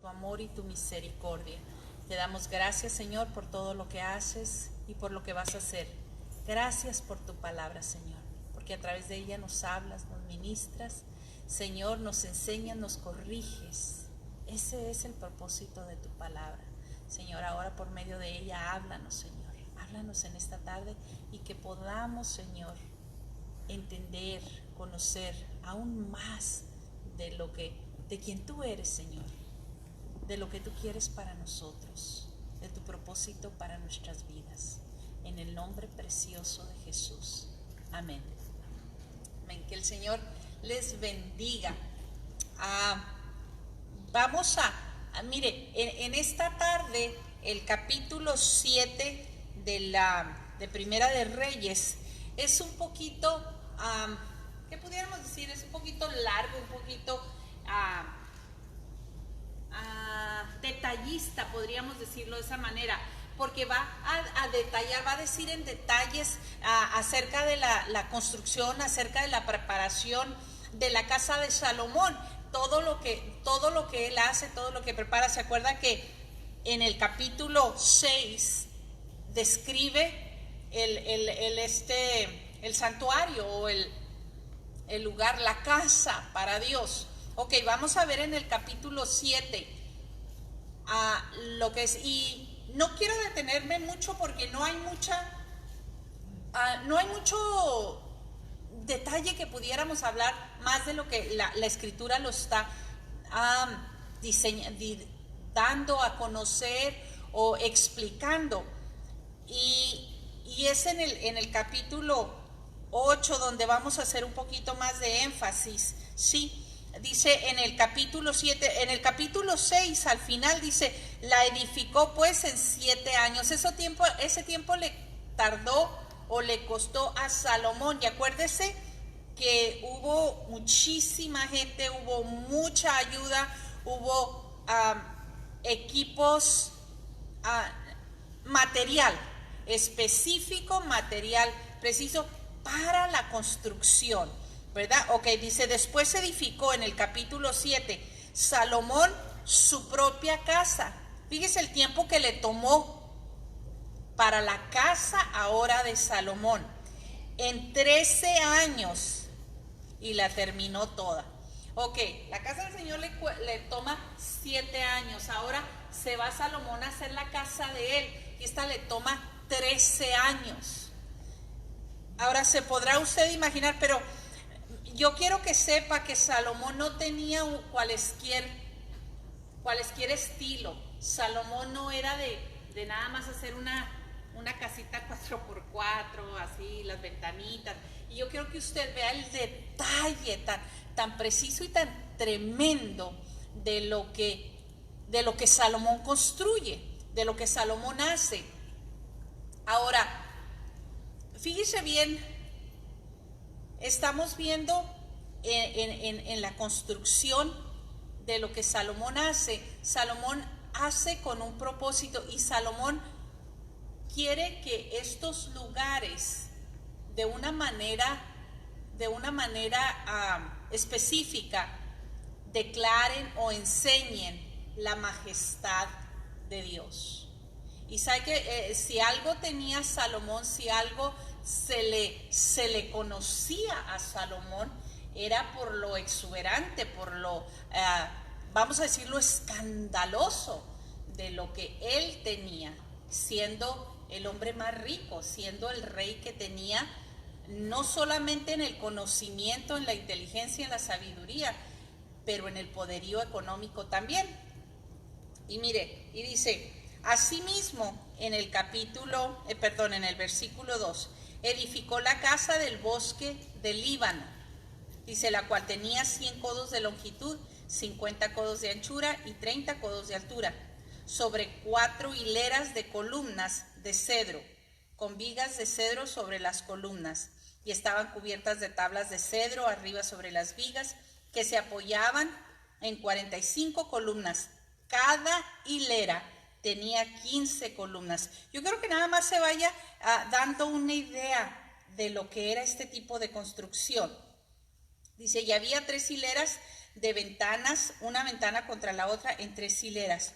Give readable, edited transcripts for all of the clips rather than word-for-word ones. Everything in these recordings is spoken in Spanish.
tu amor y tu misericordia. Te damos gracias, Señor, por todo lo que haces y por lo que vas a hacer. Gracias por tu palabra, Señor, porque a través de ella nos hablas, nos ministras, Señor, nos enseñas, nos corriges. Ese es el propósito de tu palabra. Señor, ahora por medio de ella háblanos, Señor. Háblanos en esta tarde y que podamos, Señor, entender, conocer aún más de quien tú eres, Señor, de lo que tú quieres para nosotros, de tu propósito para nuestras vidas. En el nombre precioso de Jesús. Amén. Amén. Que el Señor les bendiga. Vamos mire, en esta tarde, el capítulo 7 de Primera de Reyes es un poquito, ¿qué pudiéramos decir? Es un poquito largo, un poquito detallista, podríamos decirlo de esa manera, porque va a detallar, va a decir en detalles acerca de la construcción, acerca de la preparación de la casa de Salomón, todo lo que él hace, todo lo que prepara. ¿Se acuerda que en el capítulo 6 describe el santuario o el lugar, la casa para Dios? Ok, vamos a ver en el capítulo 7 lo que es, y no quiero detenerme mucho porque no hay mucho detalle que pudiéramos hablar más de lo que la escritura lo está dando a conocer o explicando. Y es en el capítulo 8 donde vamos a hacer un poquito más de énfasis, ¿sí? Dice en el capítulo 7, en el capítulo 6 al final dice, la edificó pues en 7 años. Ese tiempo le tardó o le costó a Salomón. Y acuérdese que hubo muchísima gente, hubo mucha ayuda, hubo equipos, material específico, material preciso para la construcción, ¿verdad? Ok, dice, después edificó en el capítulo 7 Salomón su propia casa. Fíjese el tiempo que le tomó para la casa ahora de Salomón. En 13 años y la terminó toda. Ok, la casa del Señor le toma 7 años. Ahora se va Salomón a hacer la casa de él y esta le toma 13 años. Ahora se podrá usted imaginar, pero yo quiero que sepa que Salomón no tenía cualesquier estilo. Salomón no era de nada más hacer una casita 4x4, así, las ventanitas. Y yo quiero que usted vea el detalle tan preciso y tan tremendo de lo que Salomón construye, de lo que Salomón hace. Ahora, fíjese bien, estamos viendo en la construcción de lo que Salomón hace. Salomón hace con un propósito y Salomón quiere que estos lugares de una manera específica declaren o enseñen la majestad de Dios. Y sabe que si algo tenía Salomón, si algo se le conocía a Salomón, era por lo exuberante, por lo, vamos a decir, lo escandaloso de lo que él tenía, siendo el hombre más rico, siendo el rey que tenía, no solamente en el conocimiento, en la inteligencia, en la sabiduría, pero en el poderío económico también. Y mire, y dice, asimismo, en el versículo 2, edificó la casa del bosque del Líbano, dice, la cual tenía 100 codos de longitud, 50 codos de anchura y 30 codos de altura, sobre 4 hileras de columnas de cedro, con vigas de cedro sobre las columnas, y estaban cubiertas de tablas de cedro arriba sobre las vigas, que se apoyaban en 45 columnas. Cada hilera tenía 15 columnas. Yo creo que nada más se vaya dando una idea de lo que era este tipo de construcción. Dice, y había 3 hileras de ventanas, una ventana contra la otra en 3 hileras.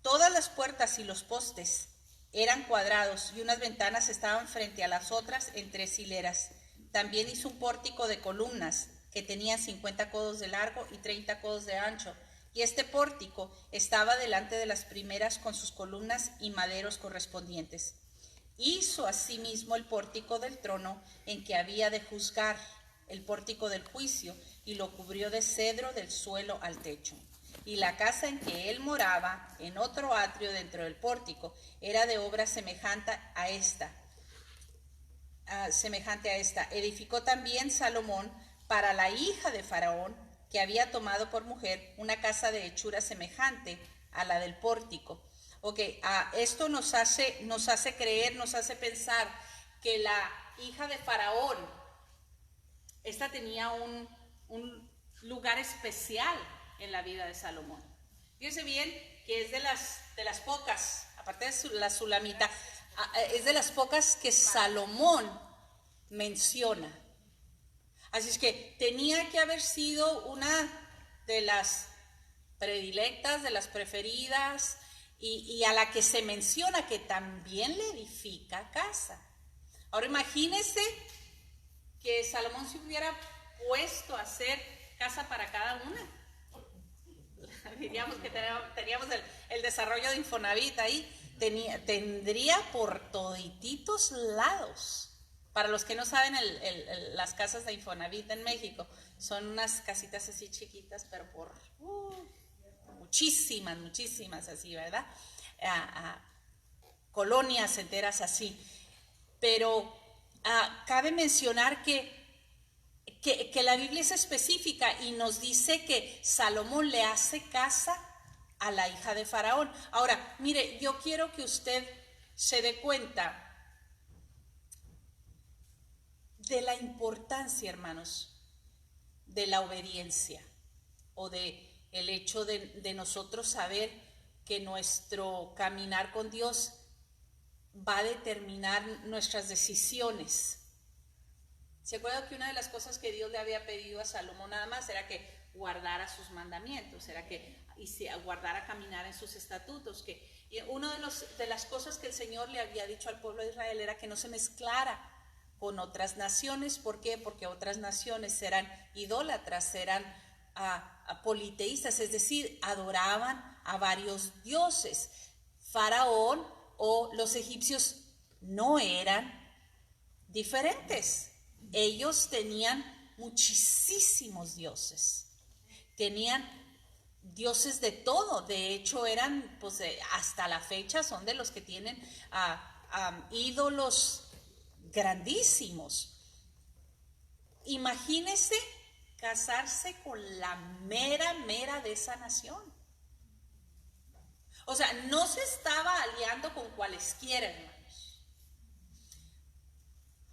Todas las puertas y los postes eran cuadrados y unas ventanas estaban frente a las otras en 3 hileras. También hizo un pórtico de columnas que tenía 50 codos de largo y 30 codos de ancho. Y este pórtico estaba delante de las primeras con sus columnas y maderos correspondientes. Hizo asimismo el pórtico del trono en que había de juzgar, el pórtico del juicio, y lo cubrió de cedro del suelo al techo. Y la casa en que él moraba, en otro atrio dentro del pórtico, era de obra semejante a esta. Edificó también Salomón para la hija de Faraón, que había tomado por mujer, una casa de hechura semejante a la del pórtico. Esto nos hace creer, nos hace pensar que la hija de Faraón, esta tenía un lugar especial en la vida de Salomón. Fíjense bien que es de las pocas, aparte de la Sulamita, es de las pocas que Salomón menciona. Así es que tenía que haber sido una de las predilectas, de las preferidas, y a la que se menciona que también le edifica casa. Ahora imagínense que Salomón se hubiera puesto a hacer casa para cada una. Diríamos que teníamos el desarrollo de Infonavit ahí, tendría por todititos lados. Para los que no saben, las casas de Infonavit en México son unas casitas así chiquitas, pero por muchísimas así, ¿verdad? Colonias enteras así. Pero cabe mencionar que la Biblia es específica y nos dice que Salomón le hace casa a la hija de Faraón. Ahora, mire, yo quiero que usted se dé cuenta de la importancia, hermanos, de la obediencia, o de el hecho de nosotros saber que nuestro caminar con Dios va a determinar nuestras decisiones. ¿Se acuerdan que una de las cosas que Dios le había pedido a Salomón nada más era que guardara sus mandamientos, era que guardara caminar en sus estatutos? Y una de las cosas que el Señor le había dicho al pueblo de Israel era que no se mezclara con otras naciones. ¿Por qué? Porque otras naciones eran idólatras, eran politeístas, es decir, adoraban a varios dioses. Faraón o los egipcios no eran diferentes. Ellos tenían muchísimos dioses, tenían dioses de todo. De hecho eran, pues hasta la fecha son de los que tienen ídolos grandísimos. Imagínese casarse con la mera de esa nación. O sea, no se estaba aliando con cualesquiera, hermanos.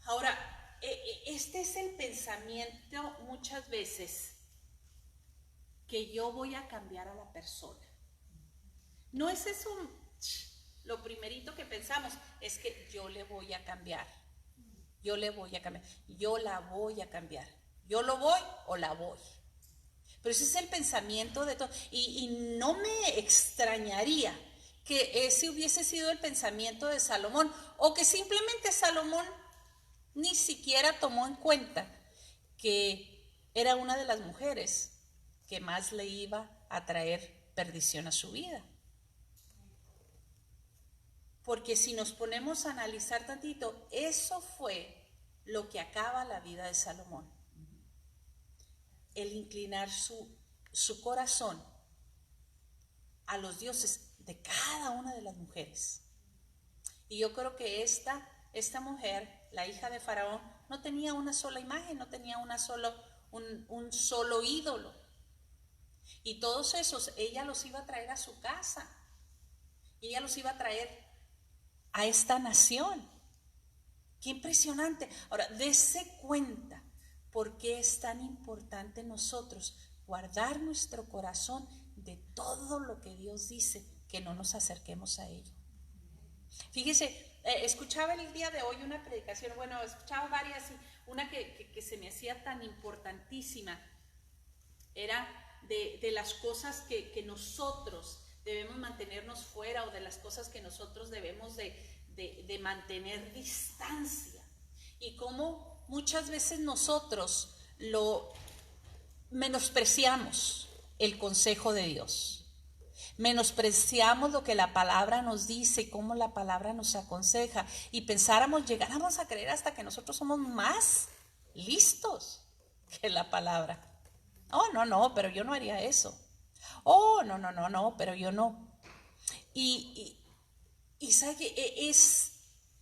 Ahora, este es el pensamiento muchas veces, que yo voy a cambiar a la persona. No es eso lo primerito que pensamos, es que yo le voy a cambiar. Yo le voy a cambiar, yo la voy a cambiar, yo lo voy o la voy. Pero ese es el pensamiento de todo, y no me extrañaría que ese hubiese sido el pensamiento de Salomón, o que simplemente Salomón ni siquiera tomó en cuenta que era una de las mujeres que más le iba a traer perdición a su vida. Porque si nos ponemos a analizar tantito, eso fue lo que acaba la vida de Salomón. El inclinar su corazón a los dioses de cada una de las mujeres. Y yo creo que esta mujer, la hija de Faraón, no tenía una sola imagen, no tenía un solo ídolo. Y todos esos, ella los iba a traer a su casa. Y ella los iba a traer a esta nación. Qué impresionante. Ahora, dése cuenta por qué es tan importante nosotros guardar nuestro corazón de todo lo que Dios dice, que no nos acerquemos a ello. Fíjese, escuchaba el día de hoy una predicación, bueno, escuchaba varias, una que se me hacía tan importantísima, era de las cosas que nosotros debemos mantenernos fuera, o de las cosas que nosotros debemos de mantener distancia, y cómo muchas veces nosotros lo menospreciamos el consejo de Dios. Menospreciamos lo que la palabra nos dice y cómo la palabra nos aconseja, y llegáramos a creer hasta que nosotros somos más listos que la palabra. Oh, no, pero yo no haría eso. Oh, no, pero yo no. Y ¿sabe qué?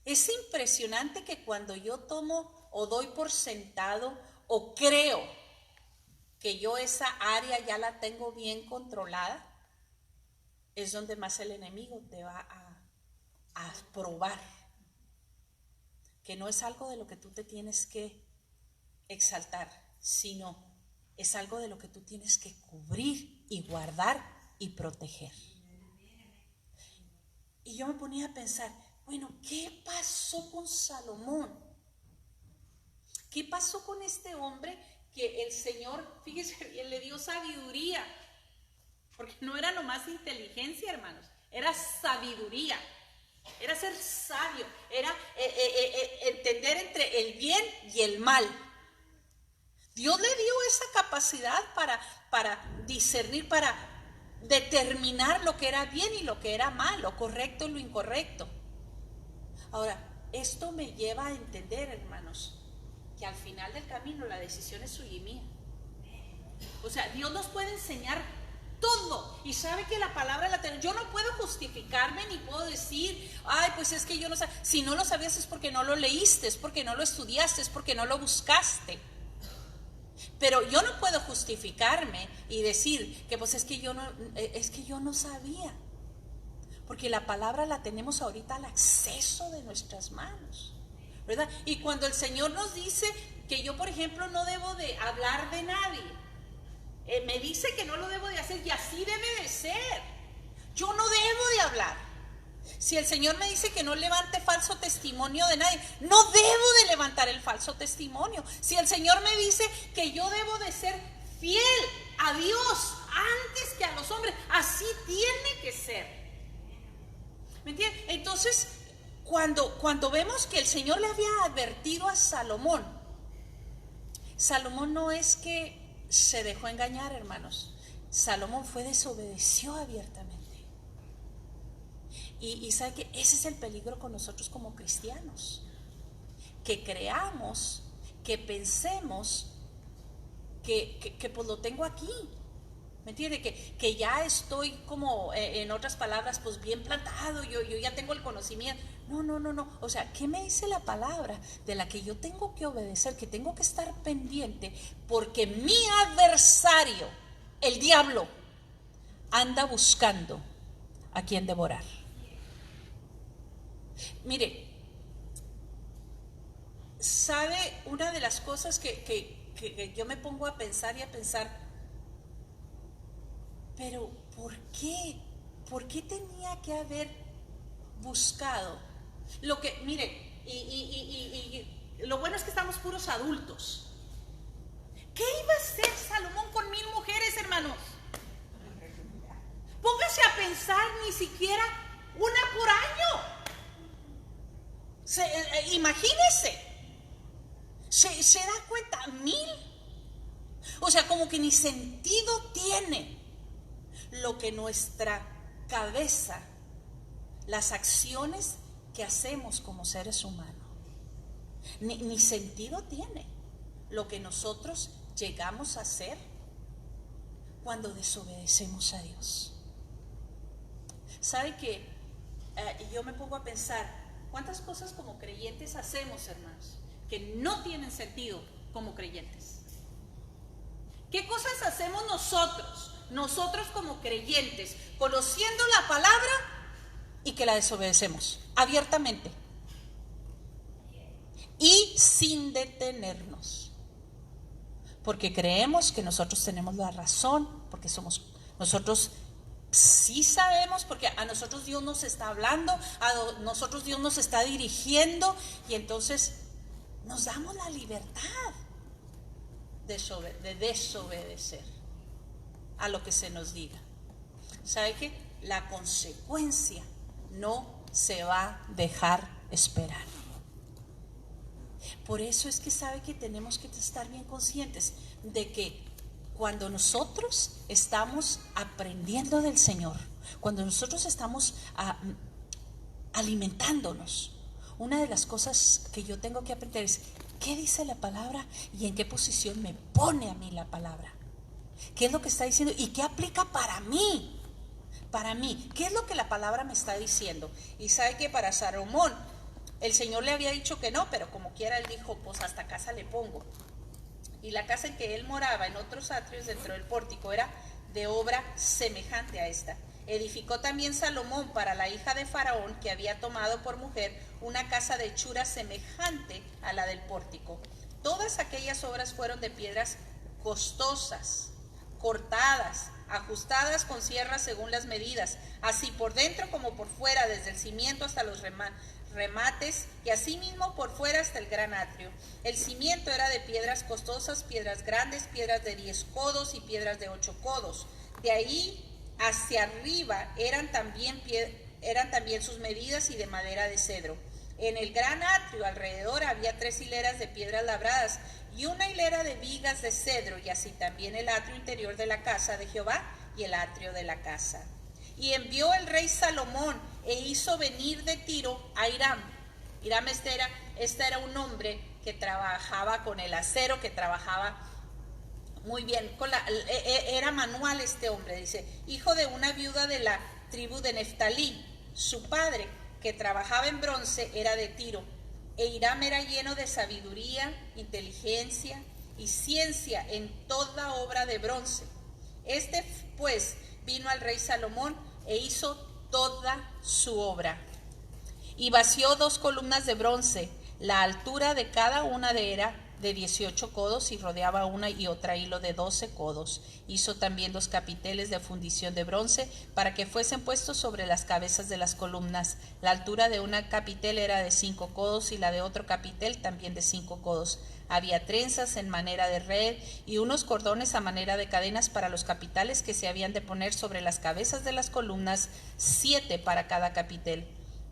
Es impresionante que cuando yo tomo o doy por sentado o creo que yo esa área ya la tengo bien controlada, es donde más el enemigo te va a probar que no es algo de lo que tú te tienes que exaltar, sino es algo de lo que tú tienes que cubrir y guardar y proteger. Y yo me ponía a pensar, bueno, ¿qué pasó con Salomón? ¿Qué pasó con este hombre que el Señor, fíjese bien, le dio sabiduría? Porque no era nomás inteligencia, hermanos, era sabiduría, era ser sabio, era entender entre el bien y el mal. Dios le dio esa capacidad para discernir, para determinar lo que era bien y lo que era mal, lo correcto y lo incorrecto. Ahora, esto me lleva a entender, hermanos, que al final del camino la decisión es suya y mía. O sea, Dios nos puede enseñar todo, y sabe que la palabra la tenemos. Yo no puedo justificarme ni puedo decir, ay, pues es que yo no sé. Si no lo sabías es porque no lo leíste, es porque no lo estudiaste, es porque no lo buscaste. Pero yo no puedo justificarme y decir que pues es que yo no sabía, porque la palabra la tenemos ahorita al acceso de nuestras manos, ¿verdad? Y cuando el Señor nos dice que yo, por ejemplo, no debo de hablar de nadie, me dice que no lo debo de hacer, y así debe de ser. Yo no debo de hablar. Si el Señor me dice que no levante falso testimonio de nadie, no debo de levantar el falso testimonio. Si el Señor me dice que yo debo de ser fiel a Dios antes que a los hombres, así tiene que ser. ¿Me entiendes? Entonces, cuando vemos que el Señor le había advertido a Salomón, Salomón no es que se dejó engañar, hermanos. Salomón desobedeció abiertamente. Y sabe que ese es el peligro con nosotros como cristianos, que creamos, que pensemos que pues lo tengo aquí, ¿me entiende? Que ya estoy como, en otras palabras, pues bien plantado, yo ya tengo el conocimiento. No, o sea, ¿qué me dice la palabra? De la que yo tengo que obedecer, que tengo que estar pendiente, porque mi adversario, el diablo, anda buscando a quien devorar. Mire, ¿sabe? Una de las cosas que yo me pongo a pensar pero ¿por qué? ¿Por qué tenía que haber buscado? Lo que, mire, y lo bueno es que estamos puros adultos. ¿Qué iba a hacer Salomón con 1000 mujeres, hermanos? Póngase a pensar, ni siquiera una por año. Imagínese, se da cuenta, 1000. O sea, como que ni sentido tiene lo que nuestra cabeza, las acciones que hacemos como seres humanos, ni sentido tiene lo que nosotros llegamos a hacer cuando desobedecemos a Dios. ¿Sabe qué? Yo me pongo a pensar, ¿cuántas cosas como creyentes hacemos, hermanos, que no tienen sentido como creyentes? ¿Qué cosas hacemos nosotros como creyentes, conociendo la palabra y que la desobedecemos abiertamente y sin detenernos? Porque creemos que nosotros tenemos la razón, porque nosotros sí sabemos, porque a nosotros Dios nos está hablando, a nosotros Dios nos está dirigiendo, y entonces nos damos la libertad de desobedecer. a lo que se nos diga. ¿Sabe qué? La consecuencia no se va a dejar esperar. Por eso es que sabe que tenemos que estar bien conscientes de que cuando nosotros estamos aprendiendo del Señor, cuando nosotros estamos alimentándonos, una de las cosas que yo tengo que aprender es qué dice la palabra y en qué posición me pone a mí la palabra. ¿Qué es lo que está diciendo y qué aplica para mí? Para mí, ¿qué es lo que la palabra me está diciendo? Y sabe que para Salomón, el Señor le había dicho que no, pero como quiera él dijo, pues hasta casa le pongo. Y la casa en que él moraba, en otros atrios dentro del pórtico, era de obra semejante a esta. Edificó también Salomón para la hija de Faraón, que había tomado por mujer, una casa de hechura semejante a la del pórtico. Todas aquellas obras fueron de piedras costosas, cortadas, ajustadas con sierras según las medidas, así por dentro como por fuera, desde el cimiento hasta los remates, y asimismo por fuera hasta el gran atrio. El cimiento era de piedras costosas, piedras grandes, piedras de 10 codos y piedras de 8 codos. De ahí hacia arriba eran también sus medidas y de madera de cedro. En el gran atrio alrededor había 3 hileras de piedras labradas y una hilera de vigas de cedro, y así también el atrio interior de la casa de Jehová y el atrio de la casa. Y envió el rey Salomón e hizo venir de Tiro a Hiram. Hiram este era un hombre que trabajaba con el acero, que trabajaba muy bien, era manual este hombre, dice, hijo de una viuda de la tribu de Neftalí. Su padre, que trabajaba en bronce, era de Tiro, e Hiram era lleno de sabiduría, inteligencia y ciencia en toda obra de bronce. Este pues vino al rey Salomón e hizo toda su obra. Y vació 2 columnas de bronce, la altura de cada una era de 18 codos y rodeaba una y otra hilo de 12 codos. Hizo también 2 capiteles de fundición de bronce para que fuesen puestos sobre las cabezas de las columnas. La altura de una capitel era de 5 codos y la de otro capitel también de 5 codos. Había trenzas en manera de red y unos cordones a manera de cadenas para los capiteles que se habían de poner sobre las cabezas de las columnas, 7 para cada capitel.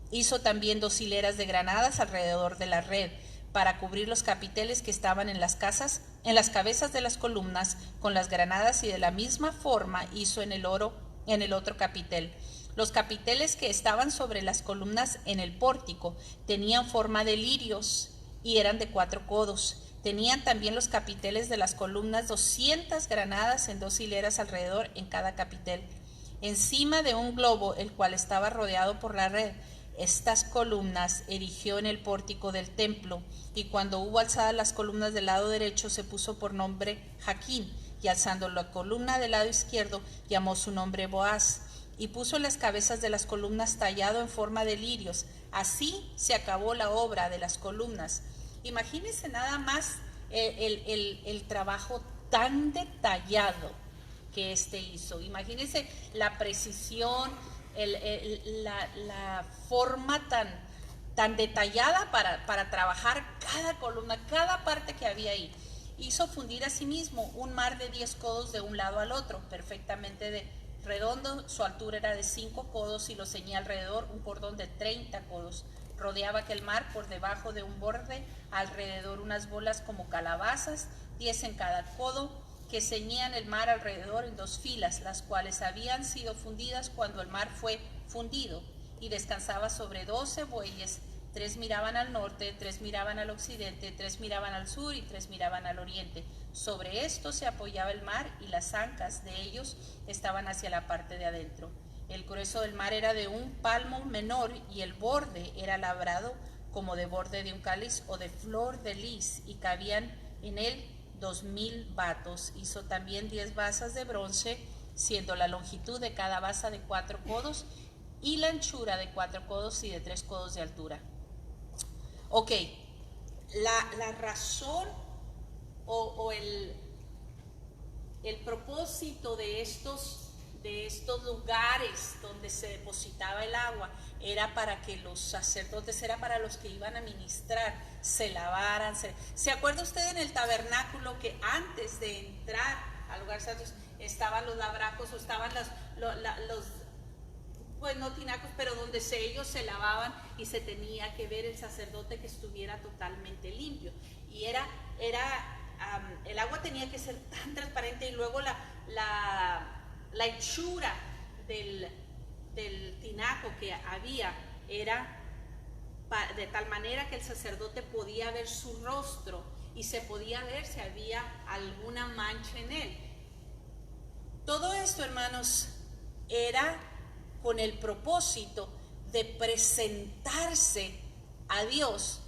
Hizo también 2 hileras de granadas alrededor de la red para cubrir los capiteles que estaban en las cabezas de las columnas con las granadas, y de la misma forma hizo en el otro capitel. Los capiteles que estaban sobre las columnas en el pórtico tenían forma de lirios y eran de 4 codos. Tenían también los capiteles de las columnas 200 granadas en 2 hileras alrededor en cada capitel, encima de un globo, el cual estaba rodeado por la red. Estas columnas erigió en el pórtico del templo, y cuando hubo alzadas las columnas del lado derecho se puso por nombre Jaquín, y alzando la columna del lado izquierdo llamó su nombre Boaz, y puso en las cabezas de las columnas tallado en forma de lirios. Así se acabó la obra de las columnas. Imagínense nada más el trabajo tan detallado que hizo. Imagínense la precisión, la forma tan detallada para trabajar cada columna, cada parte que había ahí. Hizo fundir a sí mismo un mar de 10 codos de un lado al otro, perfectamente redondo. Su altura era de 5 codos y lo ceñía alrededor un cordón de 30 codos. Rodeaba aquel mar por debajo de un borde, alrededor unas bolas como calabazas, 10 en cada codo, que ceñían el mar alrededor en 2 filas, las cuales habían sido fundidas cuando el mar fue fundido, y descansaba sobre 12 bueyes. 3 miraban al norte, 3 miraban al occidente, 3 miraban al sur y 3 miraban al oriente. Sobre esto se apoyaba el mar, y las ancas de ellos estaban hacia la parte de adentro. El grueso del mar era de un palmo menor, y el borde era labrado como de borde de un cáliz o de flor de lis, y cabían en él 2000 batos. Hizo también 10 basas de bronce, siendo la longitud de cada basa de 4 codos y la anchura de 4 codos y de 3 codos de altura. Ok, la razón o el propósito de estos lugares donde se depositaba el agua era para que los sacerdotes, era para los que iban a ministrar, se lavaran. ¿Se acuerda usted en el tabernáculo que antes de entrar al lugar santo estaban los labracos o estaban los pues no tinacos, pero donde ellos se lavaban y se tenía que ver el sacerdote que estuviera totalmente limpio. Y el agua tenía que ser tan transparente, y luego la hechura del tinaco que había era de tal manera que el sacerdote podía ver su rostro y se podía ver si había alguna mancha en él. Todo esto, hermanos, era con el propósito de presentarse a Dios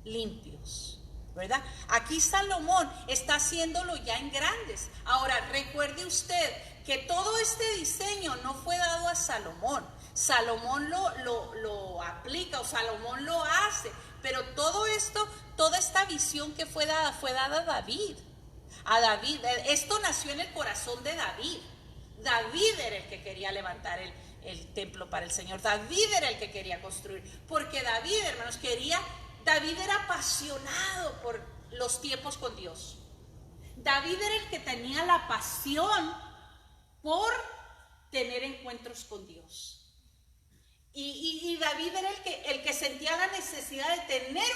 limpios, ¿verdad? Aquí Salomón está haciéndolo ya en grandes. Ahora, recuerde usted que todo este diseño no fue dado a Salomón. Salomón lo aplica, o Salomón lo hace, pero todo esto, toda esta visión que fue dada a David. A David, esto nació en el corazón de David. David era el que quería levantar el templo para el Señor. David era el que quería construir, porque David, hermanos, David era apasionado por los tiempos con Dios. David era el que tenía la pasión por tener encuentros con Dios. Y David era el que sentía la necesidad de tener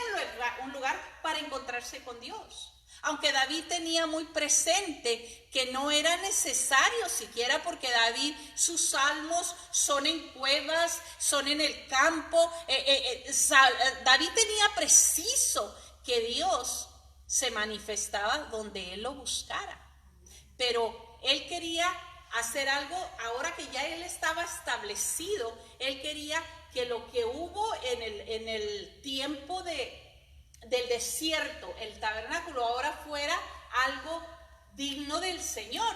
un lugar para encontrarse con Dios. Aunque David tenía muy presente que no era necesario siquiera, porque David, sus salmos son en cuevas, son en el campo. David tenía preciso que Dios se manifestaba donde él lo buscara. Pero él quería hacer algo, ahora que ya él estaba establecido. Él quería que lo que hubo en el tiempo del desierto, el tabernáculo, ahora fuera algo digno del Señor.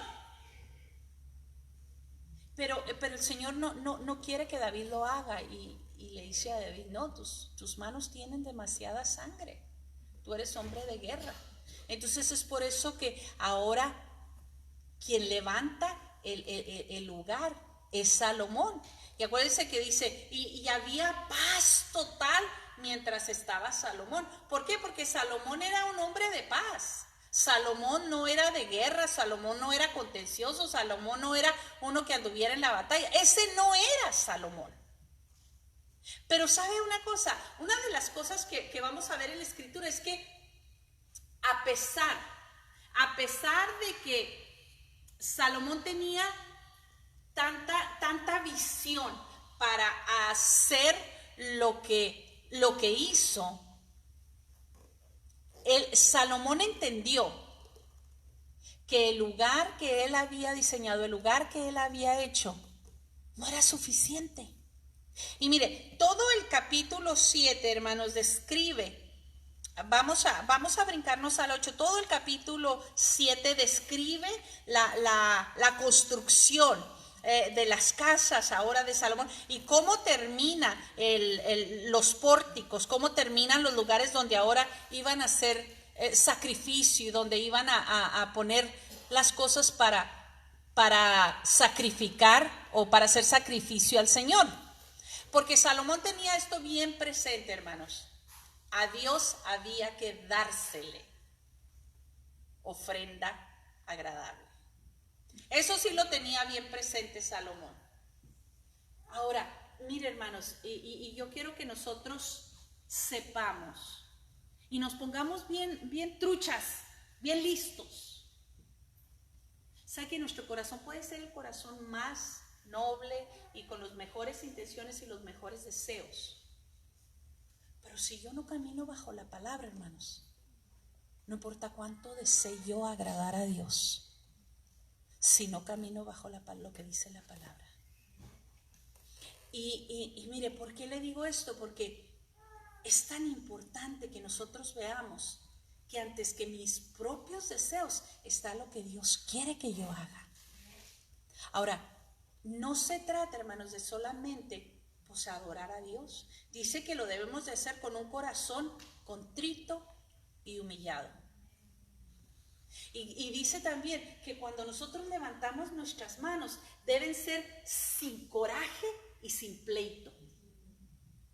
Pero el Señor no quiere que David lo haga, y le dice a David: no, tus manos tienen demasiada sangre, tú eres hombre de guerra. Entonces es por eso que ahora quien levanta el lugar es Salomón. Y acuérdense que dice, y había paz total mientras estaba Salomón. ¿Por qué? Porque Salomón era un hombre de paz. Salomón no era de guerra, Salomón no era contencioso, Salomón no era uno que anduviera en la batalla. Ese no era Salomón. Pero ¿sabe una cosa? Una de las cosas que vamos a ver en la Escritura es que a pesar de que Salomón tenía tanta visión para hacer lo que hizo, Salomón entendió que el lugar que él había diseñado, el lugar que él había hecho, no era suficiente. Y mire, todo el capítulo 7, hermanos, describe, vamos a brincarnos al 8, todo el capítulo 7 describe la construcción de las casas ahora de Salomón, y cómo termina los pórticos, cómo terminan los lugares donde ahora iban a hacer sacrificio, y donde iban a poner las cosas para sacrificar o para hacer sacrificio al Señor. Porque Salomón tenía esto bien presente, hermanos. A Dios había que dársele ofrenda agradable. Eso sí lo tenía bien presente Salomón. Ahora, mire, hermanos, y yo quiero que nosotros sepamos y nos pongamos bien truchas, bien listos. ¿Sabe que nuestro corazón puede ser el corazón más noble y con las mejores intenciones y los mejores deseos? Pero si yo no camino bajo la palabra, hermanos, no importa cuánto desee yo agradar a Dios, si no camino bajo lo que dice la palabra. Y mire, ¿por qué le digo esto? Porque es tan importante que nosotros veamos que antes que mis propios deseos está lo que Dios quiere que yo haga. Ahora, no se trata, hermanos, de solamente adorar a Dios. Dice que lo debemos de hacer con un corazón contrito y humillado. Y dice también que cuando nosotros levantamos nuestras manos, deben ser sin coraje y sin pleito,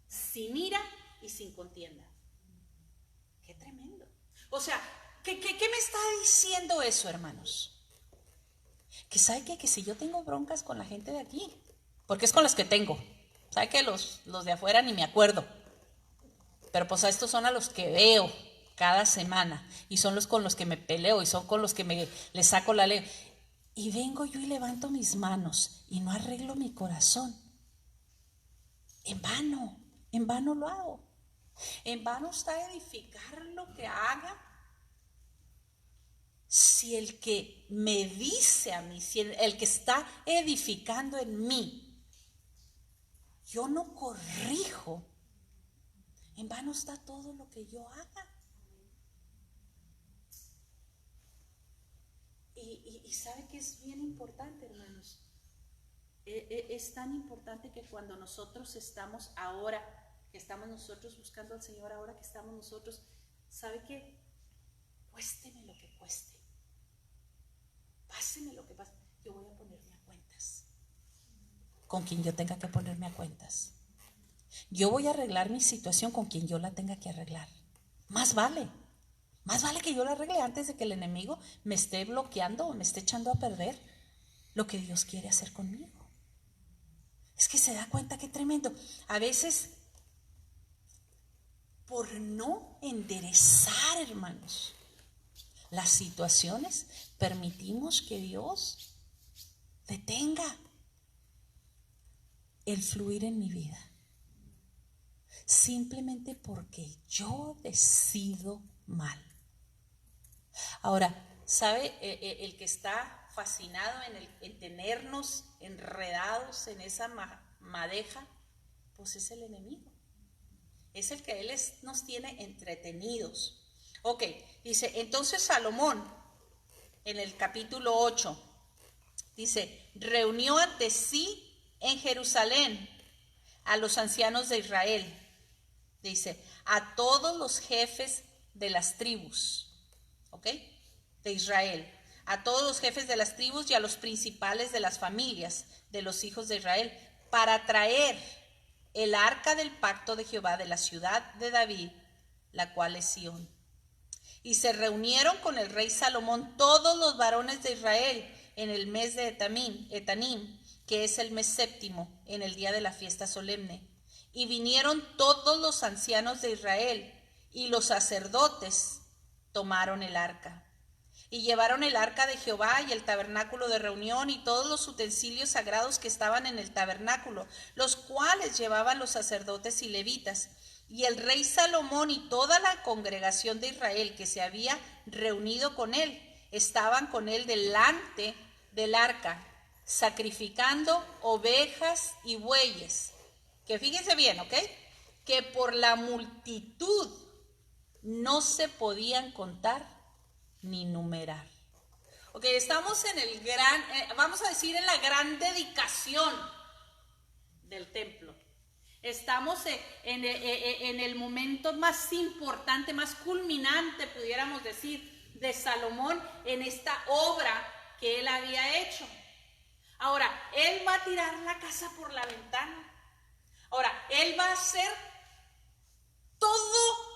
sin ira y sin contienda. ¡Qué tremendo! O sea, ¿qué me está diciendo eso, hermanos? Que sabe que si yo tengo broncas con la gente de aquí, porque es con las que tengo, sabe que los de afuera ni me acuerdo, pero pues a estos son a los que veo cada semana, y son los con los que me peleo, y son con los que les saco la ley, y vengo yo y levanto mis manos y no arreglo mi corazón, en vano lo hago. En vano está edificar lo que haga si el que me dice a mí, si el que está edificando en mí, yo no corrijo, en vano está todo lo que yo haga. Y sabe que es bien importante, hermanos. Es tan importante que cuando nosotros estamos ahora, que estamos nosotros buscando al Señor, ahora que estamos nosotros, ¿sabe qué? Cuésteme lo que cueste, páseme lo que pase, yo voy a ponerme a cuentas con quien yo tenga que ponerme a cuentas. Yo voy a arreglar mi situación con quien yo la tenga que arreglar. Más vale que yo la arregle antes de que el enemigo me esté bloqueando o me esté echando a perder lo que Dios quiere hacer conmigo. Es que se da cuenta qué tremendo. A veces, por no enderezar, hermanos, las situaciones, permitimos que Dios detenga el fluir en mi vida. Simplemente porque yo decido mal. Ahora, ¿sabe? El que está fascinado en tenernos enredados en esa madeja, pues es el enemigo. Es el que él nos tiene entretenidos. Ok, dice, entonces Salomón, en el capítulo 8, dice, reunió ante sí en Jerusalén a los ancianos de Israel, dice, a todos los jefes de las tribus, ¿ok? De Israel, a todos los jefes de las tribus y a los principales de las familias de los hijos de Israel, para traer el arca del pacto de Jehová de la ciudad de David, la cual es Sión. Y se reunieron con el rey Salomón todos los varones de Israel en el mes de Etanim, que es el mes séptimo, en el día de la fiesta solemne. Y vinieron todos los ancianos de Israel, y los sacerdotes tomaron el arca. Y llevaron el arca de Jehová y el tabernáculo de reunión y todos los utensilios sagrados que estaban en el tabernáculo, los cuales llevaban los sacerdotes y levitas. Y el rey Salomón y toda la congregación de Israel que se había reunido con él, estaban con él delante del arca, sacrificando ovejas y bueyes. Que fíjense bien, ¿ok? Que por la multitud no se podían contar ni numerar. Ok, estamos en el gran, vamos a decir, en la gran dedicación del templo. Estamos en el momento más importante, más culminante, pudiéramos decir, de Salomón en esta obra que él había hecho. Ahora, él va a tirar la casa por la ventana. Ahora, él va a hacer todo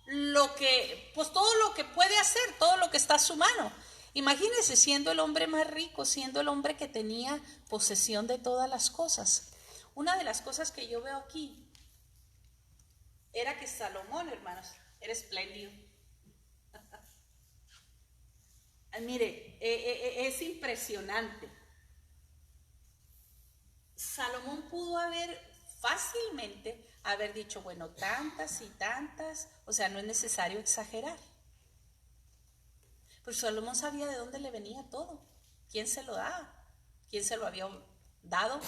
lo que puede hacer, todo lo que está a su mano. Imagínense, siendo el hombre más rico, siendo el hombre que tenía posesión de todas las cosas. Una de las cosas que yo veo aquí era que Salomón, hermanos, era espléndido. Mire, es impresionante. Salomón pudo fácilmente haber dicho, bueno, tantas y tantas, o sea, no es necesario exagerar. Pero Salomón sabía de dónde le venía todo, quién se lo daba, quién se lo había dado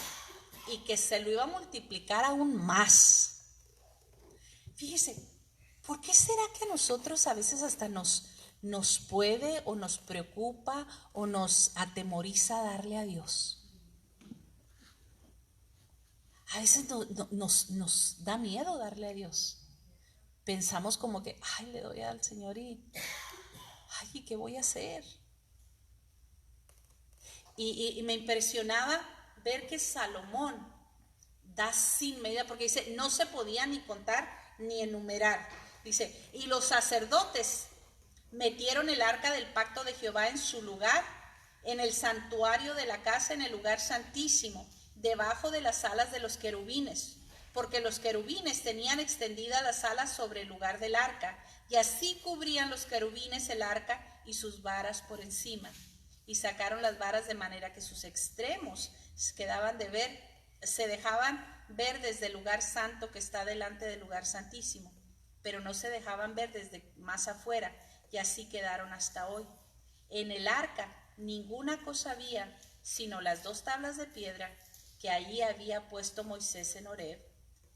y que se lo iba a multiplicar aún más. Fíjese, ¿por qué será que a nosotros a veces hasta nos puede o nos preocupa o nos atemoriza darle a Dios? A veces nos da miedo darle a Dios. Pensamos como que, ay, le doy al Señor y, ay, ¿qué voy a hacer? Y me impresionaba ver que Salomón da sin medida, porque dice, no se podía ni contar ni enumerar. Dice, y los sacerdotes metieron el arca del pacto de Jehová en su lugar en el santuario de la casa, en el lugar santísimo, debajo de las alas de los querubines, porque los querubines tenían extendidas las alas sobre el lugar del arca, y así cubrían los querubines el arca y sus varas por encima. Y sacaron las varas de manera que sus extremos se dejaban ver desde el lugar santo que está delante del lugar santísimo, pero no se dejaban ver desde más afuera, y así quedaron hasta hoy. En el arca ninguna cosa había, sino las 2 tablas de piedra que allí había puesto Moisés en Horeb,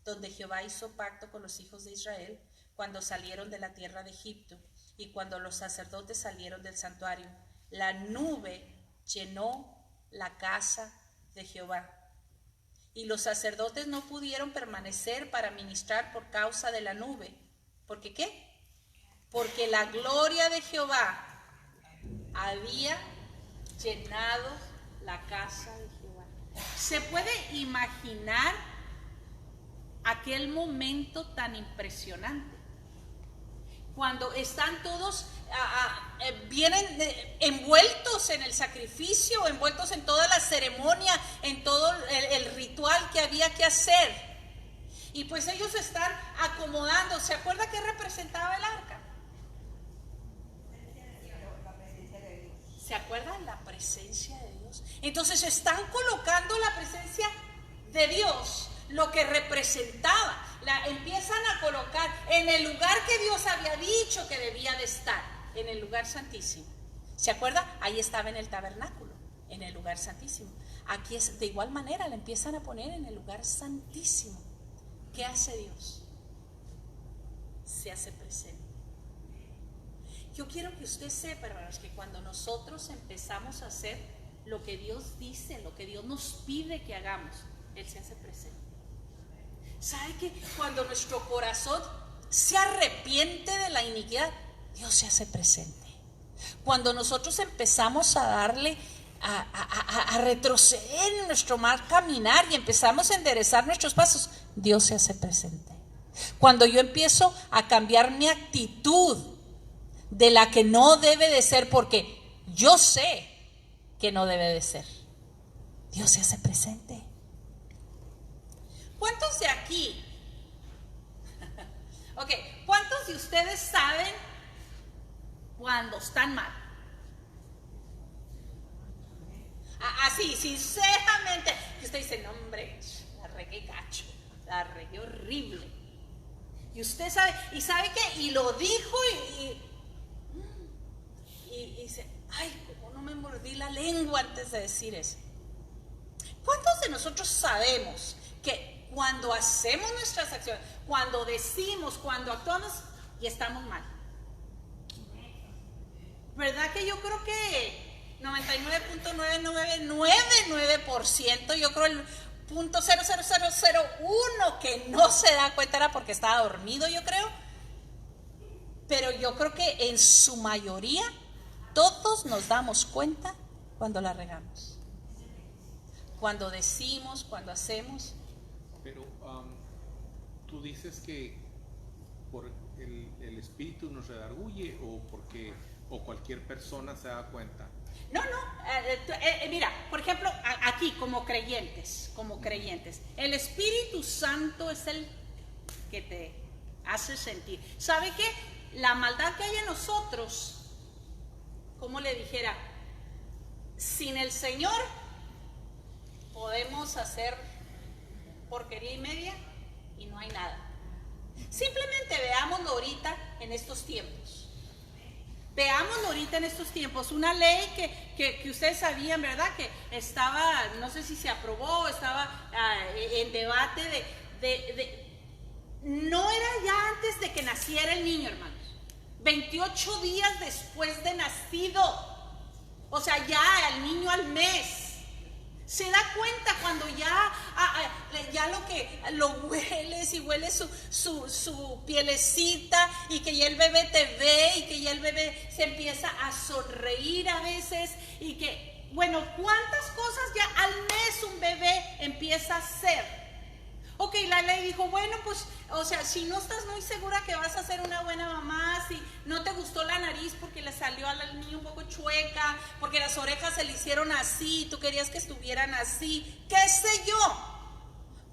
donde Jehová hizo pacto con los hijos de Israel cuando salieron de la tierra de Egipto y cuando los sacerdotes salieron del santuario. La nube llenó la casa de Jehová, y los sacerdotes no pudieron permanecer para ministrar por causa de la nube. ¿Por qué qué? Porque la gloria de Jehová había llenado la casa de Jehová. ¿Se puede imaginar aquel momento tan impresionante? Cuando están todos, vienen envueltos en el sacrificio, envueltos en toda la ceremonia, en todo el ritual que había que hacer. Y pues ellos están acomodando. ¿Se acuerda qué representaba el arca? ¿Se acuerdan? La presencia de Dios. Entonces están colocando la presencia de Dios, lo que representaba. La empiezan a colocar en el lugar que Dios había dicho que debía de estar, en el lugar santísimo. ¿Se acuerda? Ahí estaba en el tabernáculo, en el lugar santísimo. Aquí es de igual manera, la empiezan a poner en el lugar santísimo. ¿Qué hace Dios? Se hace presente. Yo quiero que usted sepa, hermanos, que cuando nosotros empezamos a hacer lo que Dios dice, lo que Dios nos pide que hagamos, Él se hace presente. ¿Sabe que cuando nuestro corazón se arrepiente de la iniquidad, Dios se hace presente? Cuando nosotros empezamos a darle, a retroceder en nuestro mal caminar y empezamos a enderezar nuestros pasos, Dios se hace presente. Cuando yo empiezo a cambiar mi actitud de la que no debe de ser, porque yo sé que no debe de ser, Dios se hace presente. ¿Cuántos de aquí? Ok, ¿cuántos de ustedes saben cuando están mal? Así, sinceramente, que usted dice, no hombre, la regué gacho, la regué horrible. Y usted sabe, y sabe que, y lo dijo y dice, ay, cómo no me mordí la lengua antes de decir eso. ¿Cuántos de nosotros sabemos que cuando hacemos nuestras acciones, cuando decimos, cuando actuamos y estamos mal? ¿Verdad que yo creo que 99.9999%, yo creo el 0.00001 que no se da cuenta era porque estaba dormido, yo creo? Pero yo creo que en su mayoría todos nos damos cuenta cuando la regamos, cuando decimos, cuando hacemos. Pero tú dices que por el espíritu nos redarguye o cualquier persona se da cuenta. No, mira, por ejemplo, aquí como creyentes, el Espíritu Santo es el que te hace sentir. ¿Sabe qué? La maldad que hay en nosotros, como le dijera, sin el Señor podemos hacer porquería y media y no hay nada. Simplemente veámoslo ahorita en estos tiempos. Veámoslo ahorita en estos tiempos. Una ley que ustedes sabían, ¿verdad? Que estaba, no sé si se aprobó, estaba en debate no era ya antes de que naciera el niño, hermanos. 28 días después de nacido. O sea, ya el niño al mes. Se da cuenta cuando ya lo hueles y hueles su pielecita y que ya el bebé te ve y que ya el bebé se empieza a sonreír a veces y que, bueno, ¿cuántas cosas ya al mes un bebé empieza a hacer? Ok, la Micaela y dijo, bueno, pues, o sea, si no estás muy segura que vas a ser una buena mamá, si no te gustó la nariz porque le salió al niño un poco chueca, porque las orejas se le hicieron así, tú querías que estuvieran así, qué sé yo,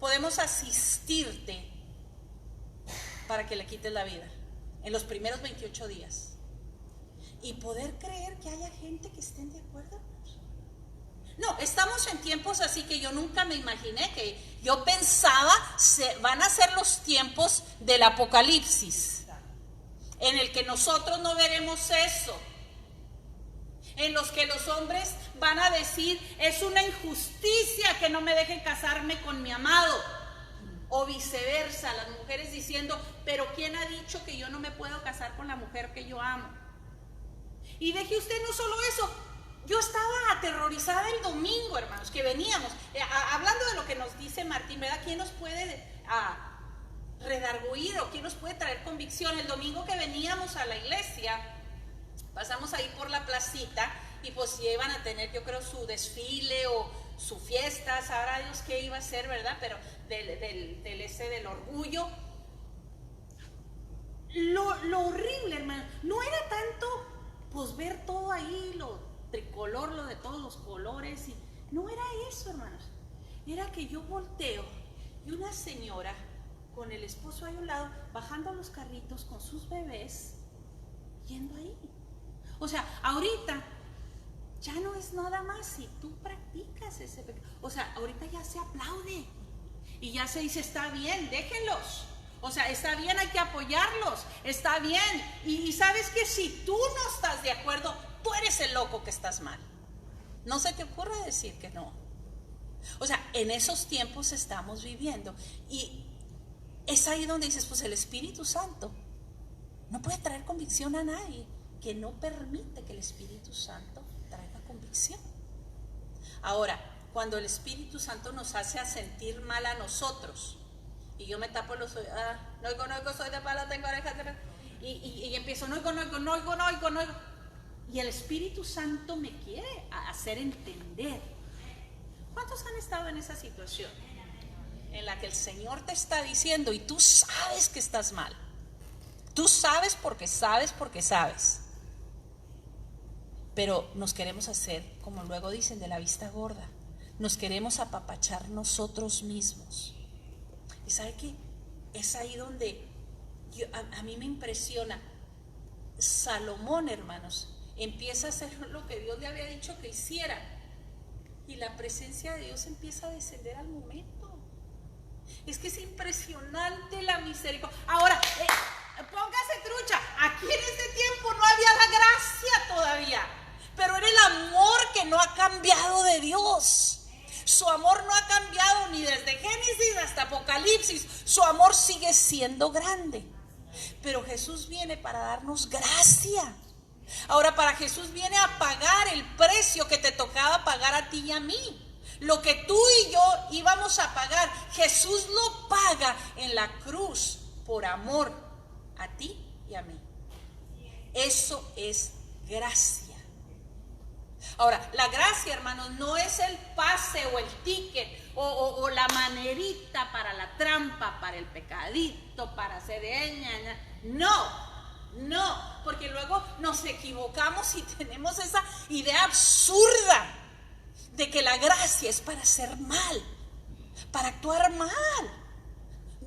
podemos asistirte para que le quites la vida en los primeros 28 días y poder creer que haya gente que estén de acuerdo. No, estamos en tiempos así que yo nunca me imaginé, que yo pensaba van a ser los tiempos del apocalipsis, en el que nosotros no veremos eso, en los que los hombres van a decir, es una injusticia que no me dejen casarme con mi amado, o viceversa, las mujeres diciendo, pero ¿quién ha dicho que yo no me puedo casar con la mujer que yo amo? Y deje usted no solo eso, yo estaba aterrorizada el domingo, hermanos, que veníamos, hablando de lo que nos dice Martín, ¿verdad? ¿Quién nos puede redarguir o quién nos puede traer convicción? El domingo que veníamos a la iglesia, pasamos ahí por la placita y pues ya iban a tener, yo creo, su desfile o su fiesta, sabrá Dios qué iba a ser, ¿verdad? Pero del orgullo. Lo horrible, hermano, no era tanto pues ver todo ahí, lo tricolor, lo de todos los colores, y no era eso, hermanos, era que yo volteo y una señora con el esposo ahí a un lado, bajando los carritos con sus bebés, yendo ahí. O sea, ahorita ya no es nada más si tú practicas ese pecado. O sea, ahorita ya se aplaude y ya se dice, está bien, déjenlos. O sea, está bien, hay que apoyarlos, está bien. Y sabes que si tú no estás de acuerdo, tú eres el loco que estás mal. No se te ocurre decir que no. O sea, en esos tiempos estamos viviendo. Y es ahí donde dices, pues el Espíritu Santo no puede traer convicción a nadie que no permite que el Espíritu Santo traiga convicción. Ahora, cuando el Espíritu Santo nos hace a sentir mal a nosotros, y yo me tapo los oídos, no oigo, soy de pala, tengo orejas de pala, y empiezo, no oigo. Y el Espíritu Santo me quiere hacer entender. ¿Cuántos han estado en esa situación en la que el Señor te está diciendo y tú sabes que estás mal? Tú sabes porque sabes. Pero nos queremos hacer, como luego dicen, de la vista gorda. Nos queremos apapachar nosotros mismos. ¿Y sabe qué? Es ahí donde a mí me impresiona. Salomón, hermanos, empieza a hacer lo que Dios le había dicho que hiciera. Y la presencia de Dios empieza a descender al momento. Es que es impresionante la misericordia. Ahora, póngase trucha. Aquí en este tiempo no había la gracia todavía. Pero era el amor que no ha cambiado de Dios. Su amor no ha cambiado ni desde Génesis hasta Apocalipsis. Su amor sigue siendo grande. Pero Jesús viene para darnos gracia. Ahora, para Jesús viene a pagar el precio que te tocaba pagar a ti y a mí. Lo que tú y yo íbamos a pagar, Jesús lo paga en la cruz por amor a ti y a mí. Eso es gracia. Ahora, la gracia, hermanos, no es el pase o el ticket o la manerita para la trampa, para el pecadito, para hacer no, porque luego nos equivocamos y tenemos esa idea absurda de que la gracia es para hacer mal, para actuar mal.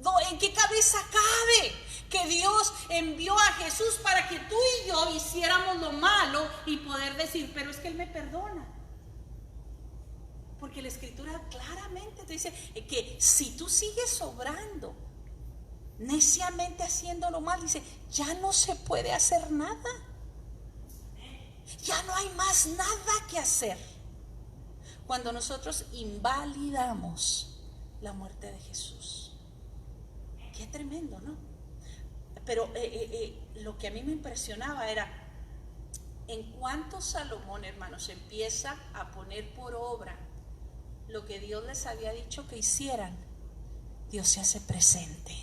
No, ¿en qué cabeza cabe que Dios envió a Jesús para que tú y yo hiciéramos lo malo y poder decir, pero es que Él me perdona? Porque la Escritura claramente te dice que si tú sigues obrando, neciamente haciéndolo mal, dice, ya no se puede hacer nada. Ya no hay más nada que hacer. Cuando nosotros invalidamos la muerte de Jesús. Qué tremendo, ¿no? Pero lo que a mí me impresionaba era en cuanto Salomón, hermanos, empieza a poner por obra lo que Dios les había dicho que hicieran, Dios se hace presente.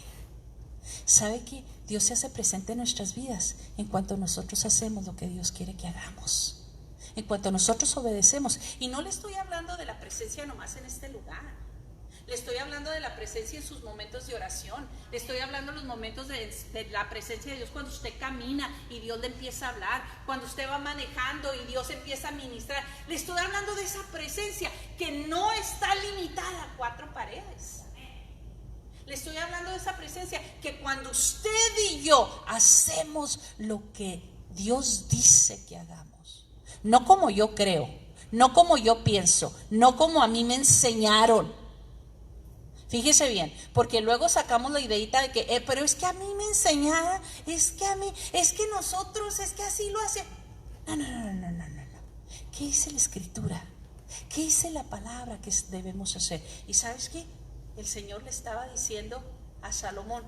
¿Sabe qué? Dios se hace presente en nuestras vidas en cuanto nosotros hacemos lo que Dios quiere que hagamos, en cuanto nosotros obedecemos. Y no le estoy hablando de la presencia nomás en este lugar. Le estoy hablando de la presencia en sus momentos de oración. Le estoy hablando de los momentos de la presencia de Dios cuando usted camina y Dios le empieza a hablar. Cuando usted va manejando y Dios empieza a ministrar. Le estoy hablando de esa presencia que no está limitada a 4 paredes. Le estoy hablando de esa presencia que cuando usted y yo hacemos lo que Dios dice que hagamos, no como yo creo, no como yo pienso, no como a mí me enseñaron. Fíjese bien, porque luego sacamos la ideita de que, pero es que a mí me enseñaron, es que nosotros, es que así lo hacen. No. ¿Qué dice la Escritura? ¿Qué dice la palabra que debemos hacer? ¿Y sabes qué? El Señor le estaba diciendo a Salomón,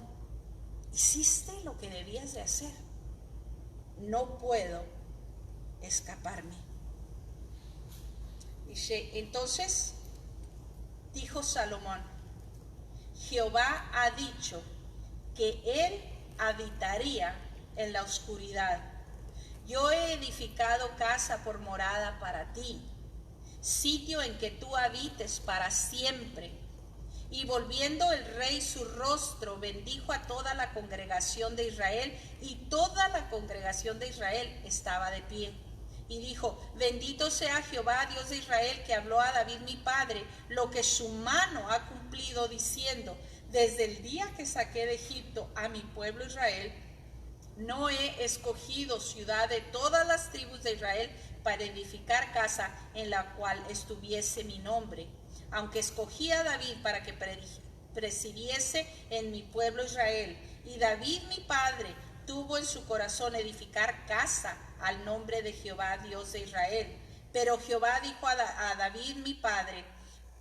hiciste lo que debías de hacer, no puedo escaparme. Dice, entonces dijo Salomón, Jehová ha dicho que él habitaría en la oscuridad. Yo he edificado casa por morada para ti, sitio en que tú habites para siempre. Y volviendo el rey su rostro, bendijo a toda la congregación de Israel, y toda la congregación de Israel estaba de pie. Y dijo, bendito sea Jehová, Dios de Israel, que habló a David mi padre, lo que su mano ha cumplido, diciendo, desde el día que saqué de Egipto a mi pueblo Israel, no he escogido ciudad de todas las tribus de Israel para edificar casa en la cual estuviese mi nombre, aunque escogí a David para que presidiese en mi pueblo Israel. Y David mi padre tuvo en su corazón edificar casa al nombre de Jehová Dios de Israel. Pero Jehová dijo a David mi padre,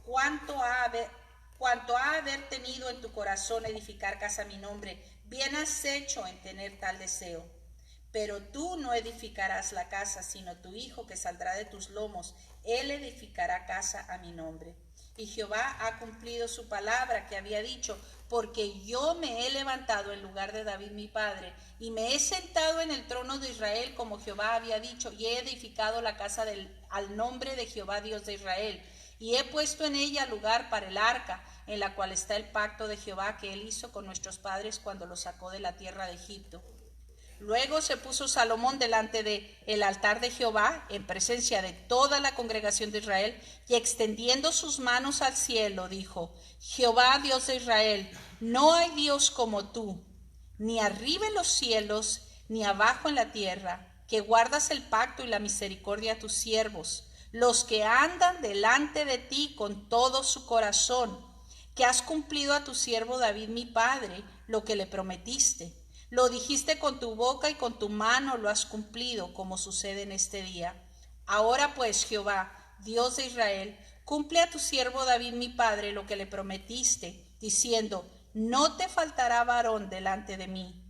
cuanto a haber tenido en tu corazón edificar casa a mi nombre, bien has hecho en tener tal deseo. Pero tú no edificarás la casa, sino tu hijo que saldrá de tus lomos, él edificará casa a mi nombre. Y Jehová ha cumplido su palabra que había dicho, porque yo me he levantado en lugar de David mi padre, y me he sentado en el trono de Israel como Jehová había dicho, y he edificado la casa al nombre de Jehová Dios de Israel, y he puesto en ella lugar para el arca, en la cual está el pacto de Jehová que él hizo con nuestros padres cuando los sacó de la tierra de Egipto. Luego se puso Salomón delante del altar de Jehová, en presencia de toda la congregación de Israel, y extendiendo sus manos al cielo, dijo, Jehová, Dios de Israel, no hay Dios como tú, ni arriba en los cielos, ni abajo en la tierra, que guardas el pacto y la misericordia a tus siervos, los que andan delante de ti con todo su corazón, que has cumplido a tu siervo David mi padre lo que le prometiste. Lo dijiste con tu boca y con tu mano lo has cumplido, como sucede en este día. Ahora pues, Jehová, Dios de Israel, cumple a tu siervo David mi padre lo que le prometiste, diciendo, no te faltará varón delante de mí,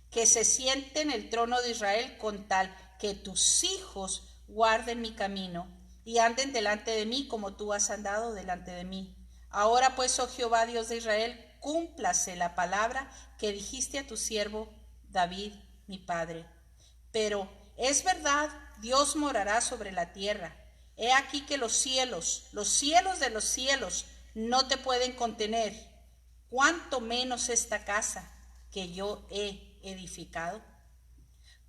que se siente en el trono de Israel con tal que tus hijos guarden mi camino y anden delante de mí como tú has andado delante de mí. Ahora pues, oh Jehová, Dios de Israel, cúmplase la palabra que dijiste a tu siervo David, mi padre. Pero es verdad, Dios morará sobre la tierra. He aquí que los cielos de los cielos, no te pueden contener, cuanto menos esta casa que yo he edificado.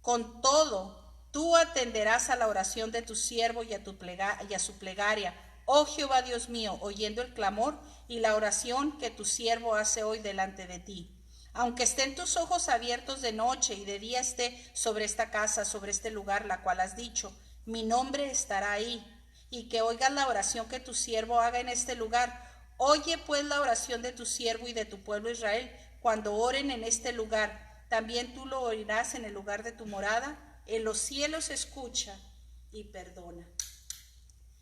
Con todo, tú atenderás a la oración de tu siervo y a su plegaria, oh Jehová Dios mío, oyendo el clamor y la oración que tu siervo hace hoy delante de ti. Aunque estén tus ojos abiertos de noche y de día esté sobre esta casa, sobre este lugar, la cual has dicho, mi nombre estará ahí, y que oigas la oración que tu siervo haga en este lugar. Oye pues la oración de tu siervo y de tu pueblo Israel, cuando oren en este lugar. También tú lo oirás en el lugar de tu morada, en los cielos escucha y perdona.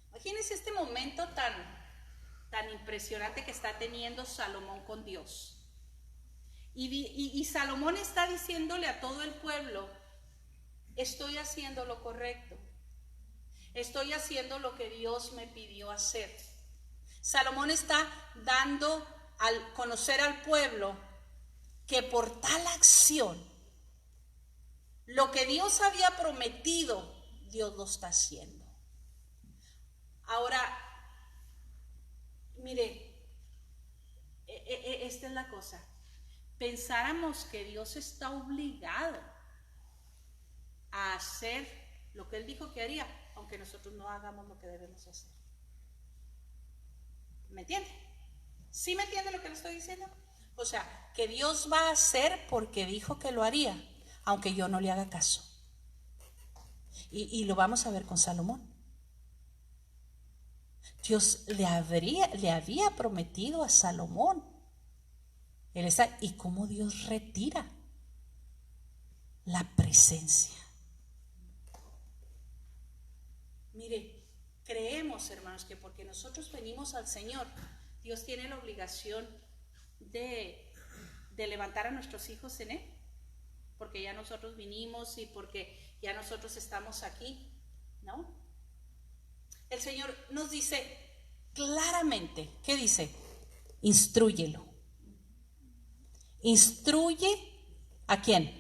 Imagínense este momento tan impresionante que está teniendo Salomón con Dios. Y Salomón está diciéndole a todo el pueblo, estoy haciendo lo correcto, estoy haciendo lo que Dios me pidió hacer. Salomón está dando al conocer al pueblo que por tal acción, lo que Dios había prometido, Dios lo está haciendo. Ahora, mire, esta es la cosa. Pensáramos que Dios está obligado a hacer lo que Él dijo que haría, aunque nosotros no hagamos lo que debemos hacer. ¿Me entiende? ¿Sí me entiende lo que le estoy diciendo? O sea, que Dios va a hacer porque dijo que lo haría, aunque yo no le haga caso. Y lo vamos a ver con Salomón. Dios le había prometido a Salomón. Y cómo Dios retira la presencia. Mire, creemos, hermanos, que porque nosotros venimos al Señor, Dios tiene la obligación de levantar a nuestros hijos en Él, porque ya nosotros vinimos y porque ya nosotros estamos aquí, ¿no? El Señor nos dice claramente, ¿qué dice? Instrúyelo. ¿Instruye a quién?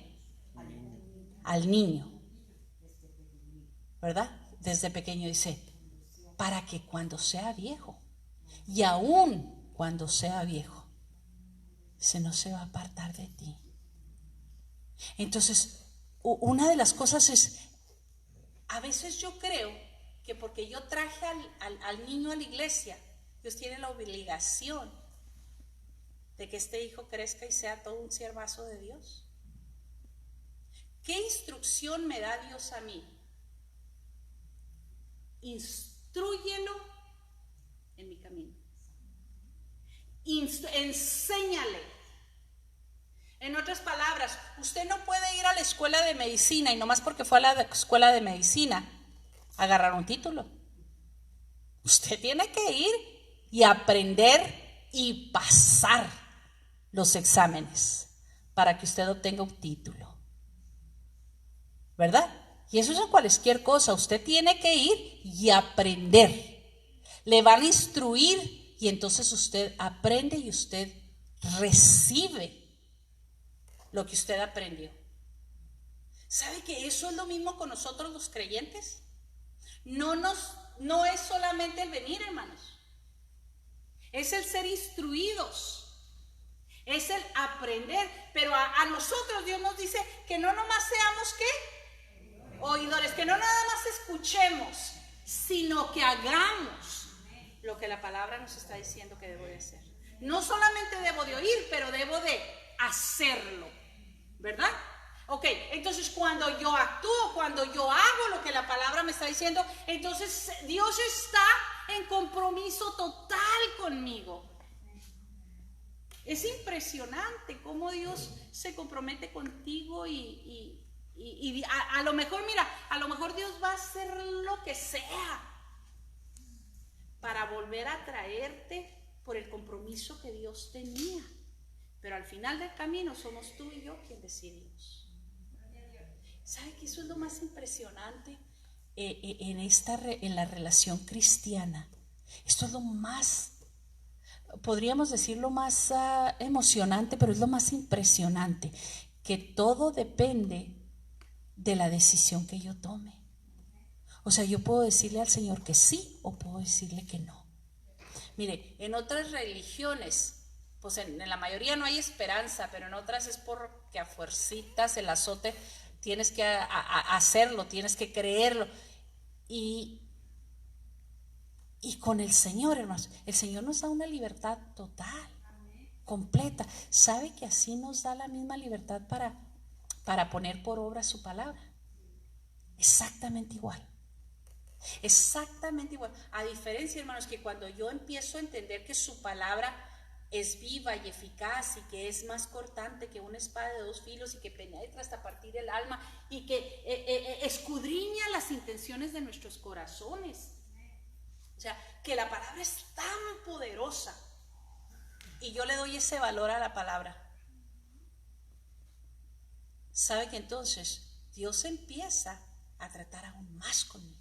Al niño, ¿verdad? Desde pequeño dice, para que cuando sea viejo, y aún cuando sea viejo, no se va a apartar de ti. Entonces, una de las cosas es, a veces yo creo que porque yo traje al niño a la iglesia, Dios tiene la obligación de que este hijo crezca y sea todo un siervazo de Dios. ¿Qué instrucción me da Dios a mí? Instrúyelo en mi camino. Enséñale. En otras palabras, usted no puede ir a la escuela de medicina y nomás porque fue a la escuela de medicina agarrar un título. Usted tiene que ir y aprender y pasar los exámenes para que usted obtenga un título, ¿verdad? Y eso es en cualquier cosa. Usted tiene que ir y aprender. Le van a instruir y entonces usted aprende y usted recibe lo que usted aprendió. ¿Sabe que eso es lo mismo con nosotros los creyentes? No es solamente el venir, hermanos. Es el ser instruidos. Es el aprender. Pero a nosotros Dios nos dice que no nomás seamos ¿qué? Oidores, que no nada más escuchemos, sino que hagamos lo que la palabra nos está diciendo que debo de hacer. No solamente debo de oír, pero debo de hacerlo, ¿verdad? Ok, entonces cuando yo actúo, cuando yo hago lo que la palabra me está diciendo, entonces Dios está en compromiso total conmigo. Es impresionante cómo Dios se compromete contigo y a lo mejor, mira, a lo mejor Dios va a hacer lo que sea para volver a traerte por el compromiso que Dios tenía. Pero al final del camino somos tú y yo quien decidimos. ¿Sabe que eso es lo más impresionante en la relación cristiana? Esto es lo más, podríamos decir lo más emocionante, pero es lo más impresionante, que todo depende de la decisión que yo tome. O sea, yo puedo decirle al Señor que sí o puedo decirle que no. Mire, en otras religiones, pues en la mayoría no hay esperanza, pero en otras es porque a fuercitas el azote tienes que hacerlo, tienes que creerlo. Y con el Señor, hermanos, el Señor nos da una libertad total, completa. ¿Sabe que así nos da la misma libertad para poner por obra su palabra? Exactamente igual. Exactamente igual. A diferencia, hermanos, que cuando yo empiezo a entender que su palabra es viva y eficaz y que es más cortante que una espada de dos filos y que penetra hasta partir el alma y que escudriña las intenciones de nuestros corazones. O sea, que la palabra es tan poderosa y yo le doy ese valor a la palabra. ¿Sabe que entonces Dios empieza a tratar aún más conmigo?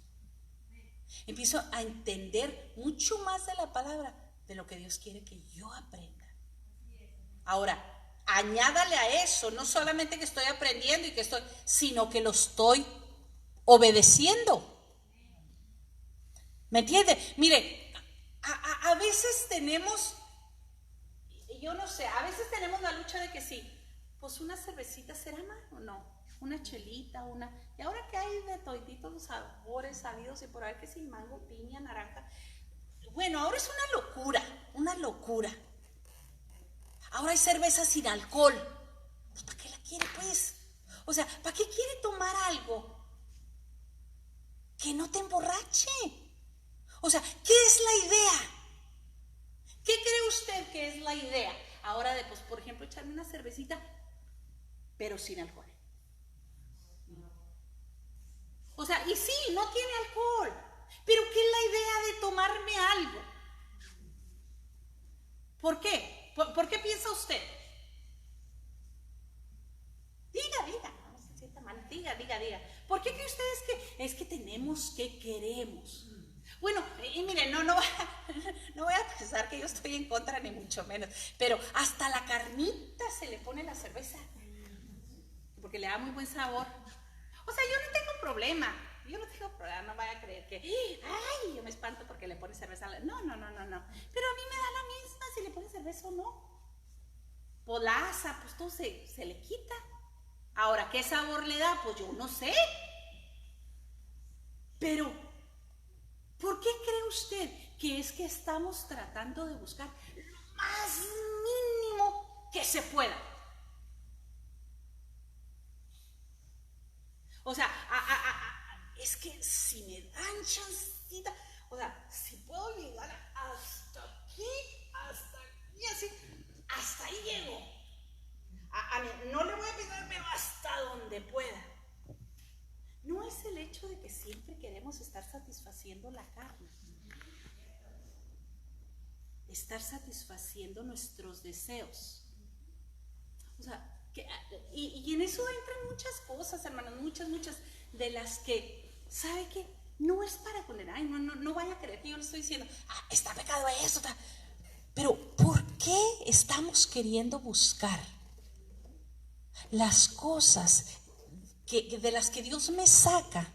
Empiezo a entender mucho más de la palabra, de lo que Dios quiere que yo aprenda. Ahora, añádale a eso, no solamente que estoy aprendiendo sino que lo estoy obedeciendo. ¿Me entiende? Mire, a veces tenemos, Y yo no sé, a veces tenemos la lucha de que sí, pues una cervecita será mal o no, una chelita, y ahora que hay de todititos los sabores sabidos y por ahí que sí, mango, piña, naranja. Bueno, ahora es una locura. Ahora hay cerveza sin alcohol. Pues, ¿para qué la quiere, pues? O sea, ¿para qué quiere tomar algo que no te emborrache? O sea, ¿qué es la idea? ¿Qué cree usted que es la idea? Ahora de, pues, por ejemplo, echarme una cervecita, pero sin alcohol. O sea, y sí, no tiene alcohol, pero ¿qué es la idea de tomarme algo? ¿Por qué? ¿Por qué piensa usted? Diga, no se sienta mal, diga. ¿Por qué cree ustedes que es que tenemos que queremos? Bueno, y miren, no voy a pensar que yo estoy en contra ni mucho menos, pero hasta la carnita se le pone la cerveza, porque le da muy buen sabor. O sea, yo no tengo problema, no vaya a creer que, ay, yo me espanto porque le pone cerveza. No, pero a mí me da la misma si le pone cerveza o no. Polaza, pues todo se le quita. Ahora, ¿qué sabor le da? Pues yo no sé. Pero, ¿por qué cree usted que es que estamos tratando de buscar lo más mínimo que se pueda? O sea, es que si me dan chancita, o sea, si puedo llegar hasta aquí, así, hasta ahí llego. A mí, no le voy a pegar, pero hasta donde pueda. No es el hecho de que siempre queremos estar satisfaciendo la carne, estar satisfaciendo nuestros deseos. O sea, y en eso entran muchas cosas, hermanos, muchas de las que, ¿sabe qué? No es para condenar, no vaya a creer que yo le estoy diciendo, está pecado eso, pero ¿por qué estamos queriendo buscar las cosas de las que Dios me saca?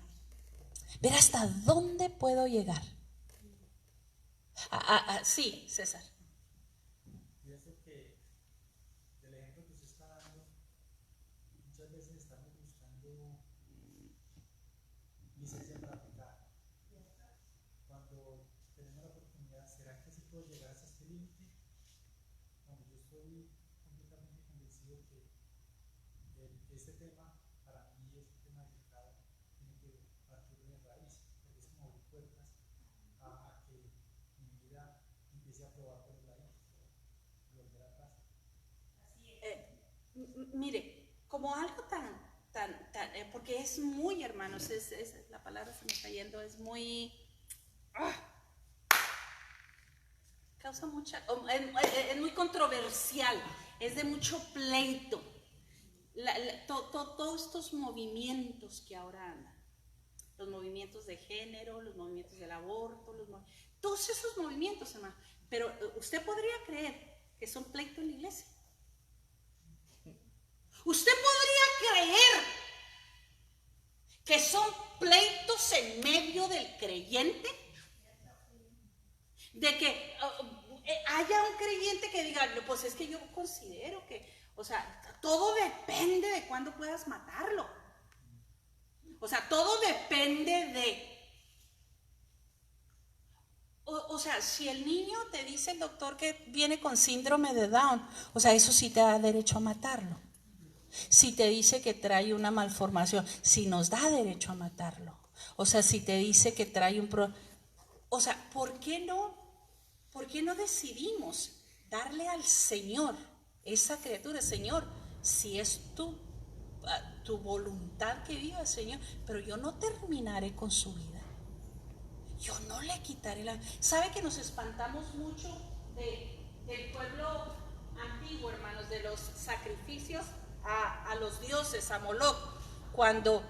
Ver hasta dónde puedo llegar. Sí, César. Pienso que del ejemplo que usted está dando, muchas veces estamos buscando licencia para pecar. Cuando tenemos la oportunidad, ¿será que sí puedo llegar hasta este límite? Cuando yo estoy completamente convencido que este tema, para mí, este tema del pecado, tiene que partir de raíz, porque es como abrir puertas a que mi vida empiece a probar por el ladito, volver atrás. Mire, como algo tan porque es muy, hermanos, la palabra se me está yendo, es muy, causa mucha, es muy controversial, es de mucho pleito. Todos estos movimientos que ahora andan, los movimientos de género, los movimientos del aborto, todos esos movimientos, hermano, pero usted podría creer que son pleitos en la iglesia. Usted podría creer que son pleitos en medio del creyente, de que haya un creyente que diga, pues es que yo considero que, o sea, todo depende de cuándo puedas matarlo. O sea, todo depende de... O sea, si el niño te dice el doctor que viene con síndrome de Down, o sea, eso sí te da derecho a matarlo. Si te dice que trae una malformación, sí nos da derecho a matarlo. O sea, si te dice que trae o sea, ¿por qué no decidimos darle al Señor esa criatura? Señor, si es tu voluntad que viva, Señor, pero yo no terminaré con su vida. Yo no le quitaré la... ¿Sabe que nos espantamos mucho del pueblo antiguo, hermanos, de los sacrificios a los dioses, a Moloch? Cuando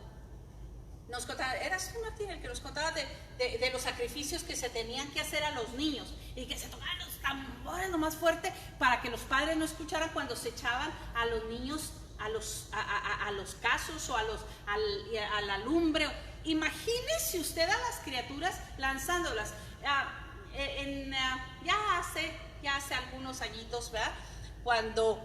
nos contaba, eras tú, Martín, el que nos contaba de los sacrificios que se tenían que hacer a los niños y que se tocaban los tambores lo más fuerte para que los padres no escucharan cuando se echaban a los niños a los casos o a la lumbre. Imagínese usted a las criaturas lanzándolas. Ya hace algunos añitos, ¿verdad? cuando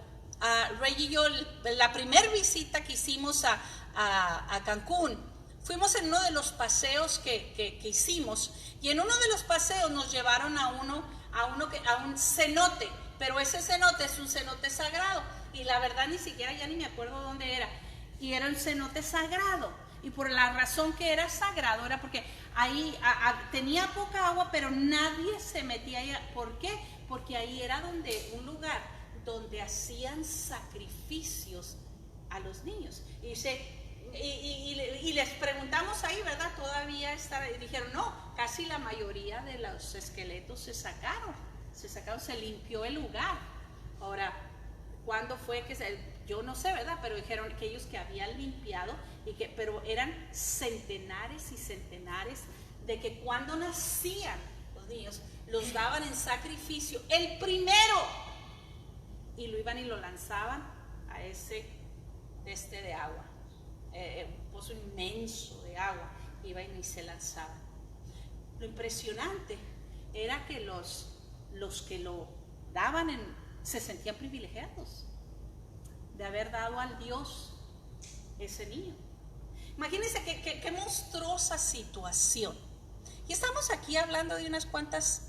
Reggie y yo, la primera visita que hicimos a Cancún, fuimos en uno de los paseos que hicimos, y en uno de los paseos nos llevaron a un cenote, pero ese cenote es un cenote sagrado, y la verdad ni siquiera ya ni me acuerdo dónde era, y era un cenote sagrado, y por la razón que era sagrado era porque ahí tenía poca agua, pero nadie se metía ahí. ¿Por qué? Porque ahí era un lugar donde hacían sacrificios a los niños. Y les preguntamos ahí, ¿verdad? Todavía está, y dijeron, no, casi la mayoría de los esqueletos se sacaron, se limpió el lugar. Ahora, ¿cuándo fue yo no sé, ¿verdad? Pero dijeron que ellos que habían limpiado, pero eran centenares y centenares de que cuando nacían los niños, los daban en sacrificio, el primero, y lo iban y lo lanzaban a ese de agua, un pozo inmenso de agua, iban y se lanzaban. Lo impresionante era que los que lo daban se sentían privilegiados de haber dado al Dios ese niño. Imagínense qué monstruosa situación. Y estamos aquí hablando de unas cuantas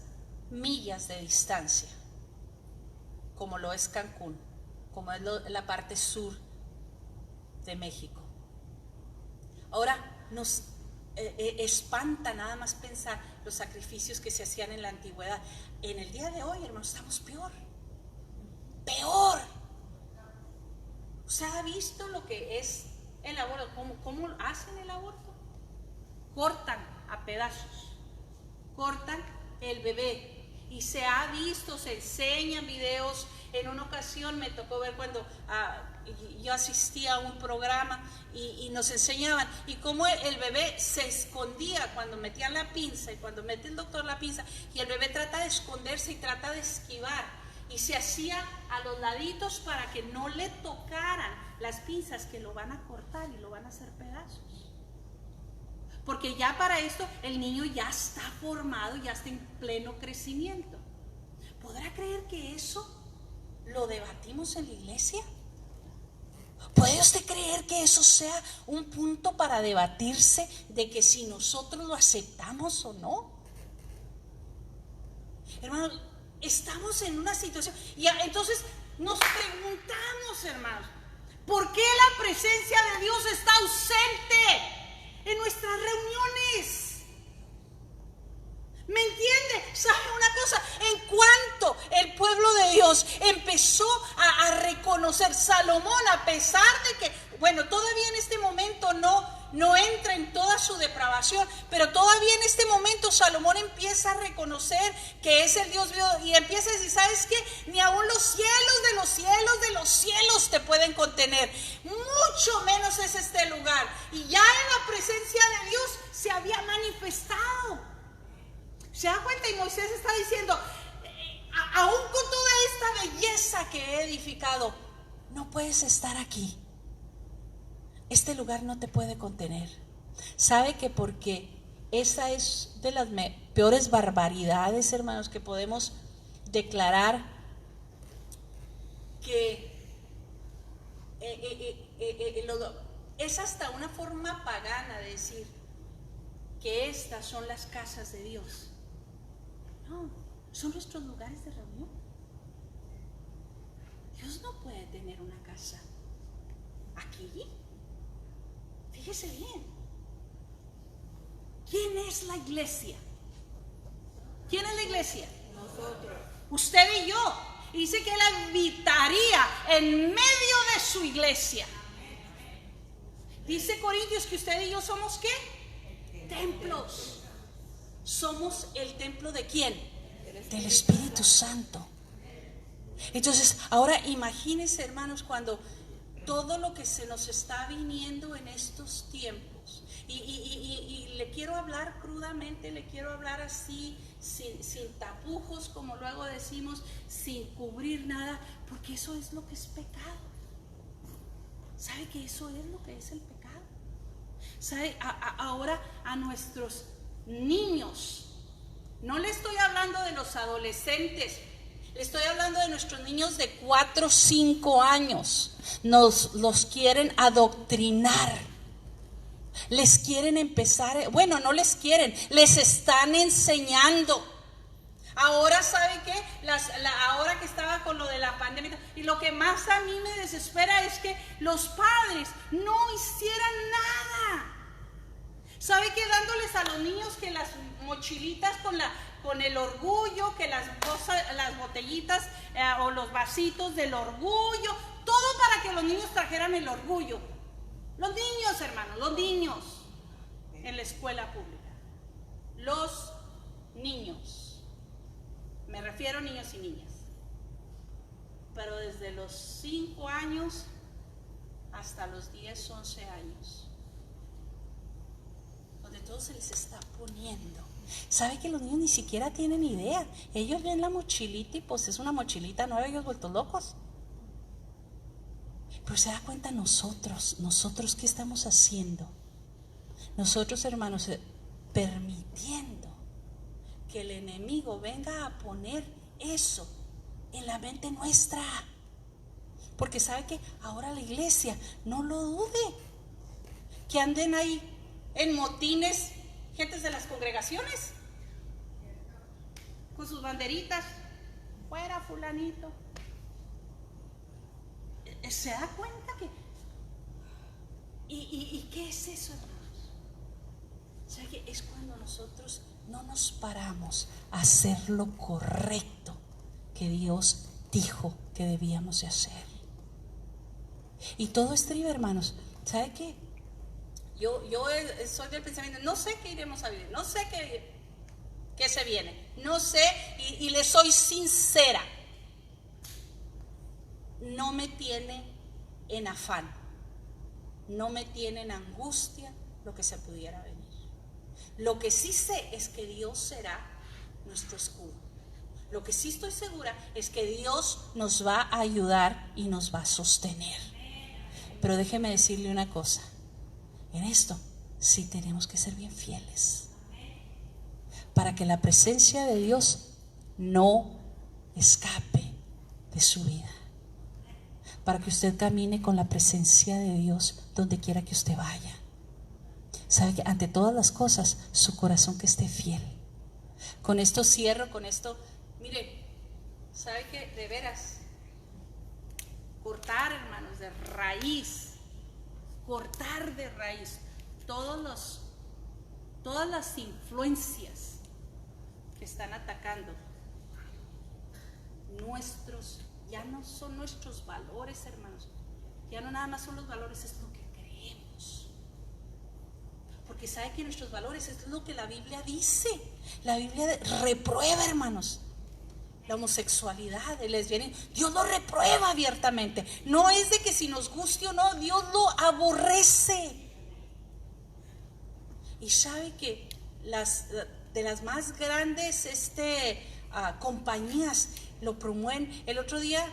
millas de distancia, como lo es Cancún, como es la parte sur de México. Ahora nos espanta nada más pensar los sacrificios que se hacían en la antigüedad. En el día de hoy, hermanos, estamos peor. ¿Se ha visto lo que es el aborto? ¿Cómo hacen el aborto? Cortan a pedazos, cortan el bebé, y se ha visto, se enseñan videos. En una ocasión me tocó ver cuando yo asistía a un programa y nos enseñaban y cómo el bebé se escondía cuando metían la pinza, y cuando mete el doctor la pinza, y el bebé trata de esconderse y trata de esquivar, y se hacía a los laditos para que no le tocaran las pinzas que lo van a cortar y lo van a hacer pedazos. Porque ya para esto el niño ya está formado, ya está en pleno crecimiento. ¿Podrá creer que eso lo debatimos en la iglesia? ¿Puede usted creer que eso sea un punto para debatirse de que si nosotros lo aceptamos o no? Hermanos, estamos en una situación, y entonces nos preguntamos, hermanos, ¿por qué la presencia de Dios está ausente en nuestras reuniones? ¿Me entiende? ¿Sabe una cosa? En cuanto el pueblo de Dios empezó a reconocer, Salomón, a pesar de que, bueno, todavía en este momento no entra en toda su depravación, pero todavía en este momento Salomón empieza a reconocer que es el Dios vivo, y empieza a decir, ¿sabes qué? Ni aún los cielos de los cielos de los cielos te pueden contener, mucho menos es este lugar. Y ya en la presencia de Dios se había manifestado. ¿Se da cuenta? Y Moisés está diciendo, aún con toda esta belleza que he edificado, no puedes estar aquí. Este lugar no te puede contener. ¿Sabe que porque esa es de las peores barbaridades, hermanos, que podemos declarar? Que es hasta una forma pagana de decir que estas son las casas de Dios. No, son nuestros lugares de reunión. Dios no puede tener una casa aquí. Fíjese bien. ¿Quién es la iglesia? ¿Quién es la iglesia? Nosotros. Usted y yo. Y dice que Él habitaría en medio de su iglesia. Dice Corintios que usted y yo somos ¿qué? Templos. Somos el templo ¿de quién? Del Espíritu Santo. Entonces, ahora imagínense, hermanos, cuando todo lo que se nos está viniendo en estos tiempos, y le quiero hablar crudamente, le quiero hablar así, sin tapujos, como luego decimos, sin cubrir nada, porque eso es lo que es pecado. ¿Sabe que eso es lo que es el pecado? ¿Sabe? Ahora a nuestros niños, no le estoy hablando de los adolescentes, Le estoy hablando de nuestros niños de 4 o 5 años. Los quieren adoctrinar. Les quieren empezar, bueno, no les quieren, les están enseñando. Ahora, ¿sabe qué? Ahora que estaba con lo de la pandemia, y lo que más a mí me desespera es que los padres no hicieran nada. ¿Sabe qué? Dándoles a los niños que las mochilitas con el orgullo, que las botellitas o los vasitos del orgullo, todo para que los niños trajeran el orgullo. Los niños, hermanos, los niños en la escuela pública. Los niños. Me refiero a niños y niñas. Pero desde los 5 años hasta los 10, 11 años. Donde todo se les está poniendo. ¿Sabe que los niños ni siquiera tienen idea? Ellos ven la mochilita y pues es una mochilita nueva, ellos vueltos locos. Pero se da cuenta nosotros ¿qué estamos haciendo? Nosotros, hermanos, permitiendo que el enemigo venga a poner eso en la mente nuestra. Porque sabe que ahora la iglesia, no lo dude, que anden ahí en motines, gentes de las congregaciones, con sus banderitas, fuera fulanito. ¿Se da cuenta que? ¿Y qué es eso, hermanos? ¿Sabe qué? Es cuando nosotros no nos paramos a hacer lo correcto que Dios dijo que debíamos de hacer. Y todo estriba, hermanos. ¿Sabe qué? Yo soy del pensamiento, no sé qué iremos a vivir, no sé qué se viene, no sé, y le soy sincera. No me tiene en afán, no me tiene en angustia lo que se pudiera venir. Lo que sí sé es que Dios será nuestro escudo. Lo que sí estoy segura es que Dios nos va a ayudar y nos va a sostener. Pero déjeme decirle una cosa, en esto sí tenemos que ser bien fieles, para que la presencia de Dios no escape de su vida. Para que usted camine con la presencia de Dios donde quiera que usted vaya. Sabe que ante todas las cosas, su corazón que esté fiel. Con esto cierro, con esto, mire, sabe que de veras, cortar, hermanos, de raíz, cortar de raíz todas las influencias que están atacando ya no son nuestros valores, hermanos. Ya no nada más son los valores, es lo que creemos. Porque sabe que nuestros valores es lo que la Biblia dice. La Biblia reprueba, hermanos, la homosexualidad, el lesbianismo. Dios lo reprueba abiertamente. No es de que si nos guste o no, Dios lo aborrece. Y sabe que de las más grandes compañías lo promueven. El otro día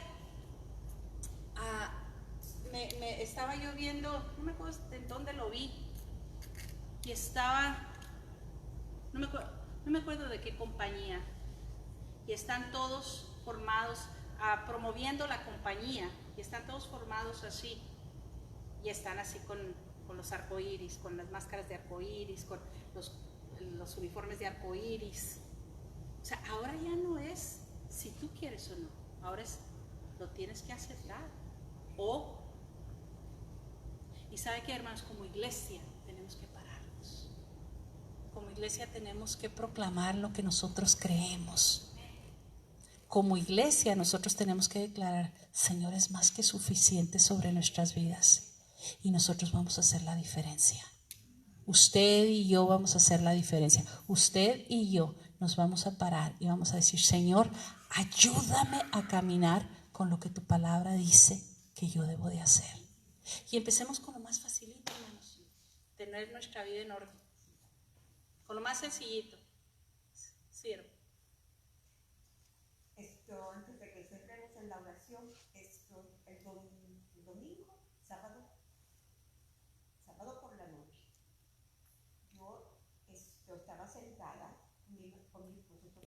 estaba yo viendo, no me acuerdo en dónde lo vi, y no me acuerdo de qué compañía, y están todos formados, promoviendo la compañía, y están todos formados así, y están así con los arcoíris, con las máscaras de arcoíris, con los uniformes de arcoíris. O sea, ahora ya no es si tú quieres o no, ahora es lo tienes que aceptar. Y sabe que, hermanos, como iglesia tenemos que pararnos. Como iglesia tenemos que proclamar lo que nosotros creemos. Como iglesia nosotros tenemos que declarar: Señor es más que suficiente sobre nuestras vidas, y nosotros vamos a hacer la diferencia. Usted y yo vamos a hacer la diferencia. Usted y yo nos vamos a parar y vamos a decir: Señor, ayúdame a caminar con lo que tu palabra dice que yo debo de hacer. Y empecemos con lo más facilito, hermanos, tener nuestra vida en orden, con lo más sencillito. Sirve. Antes de que cerremos en la oración,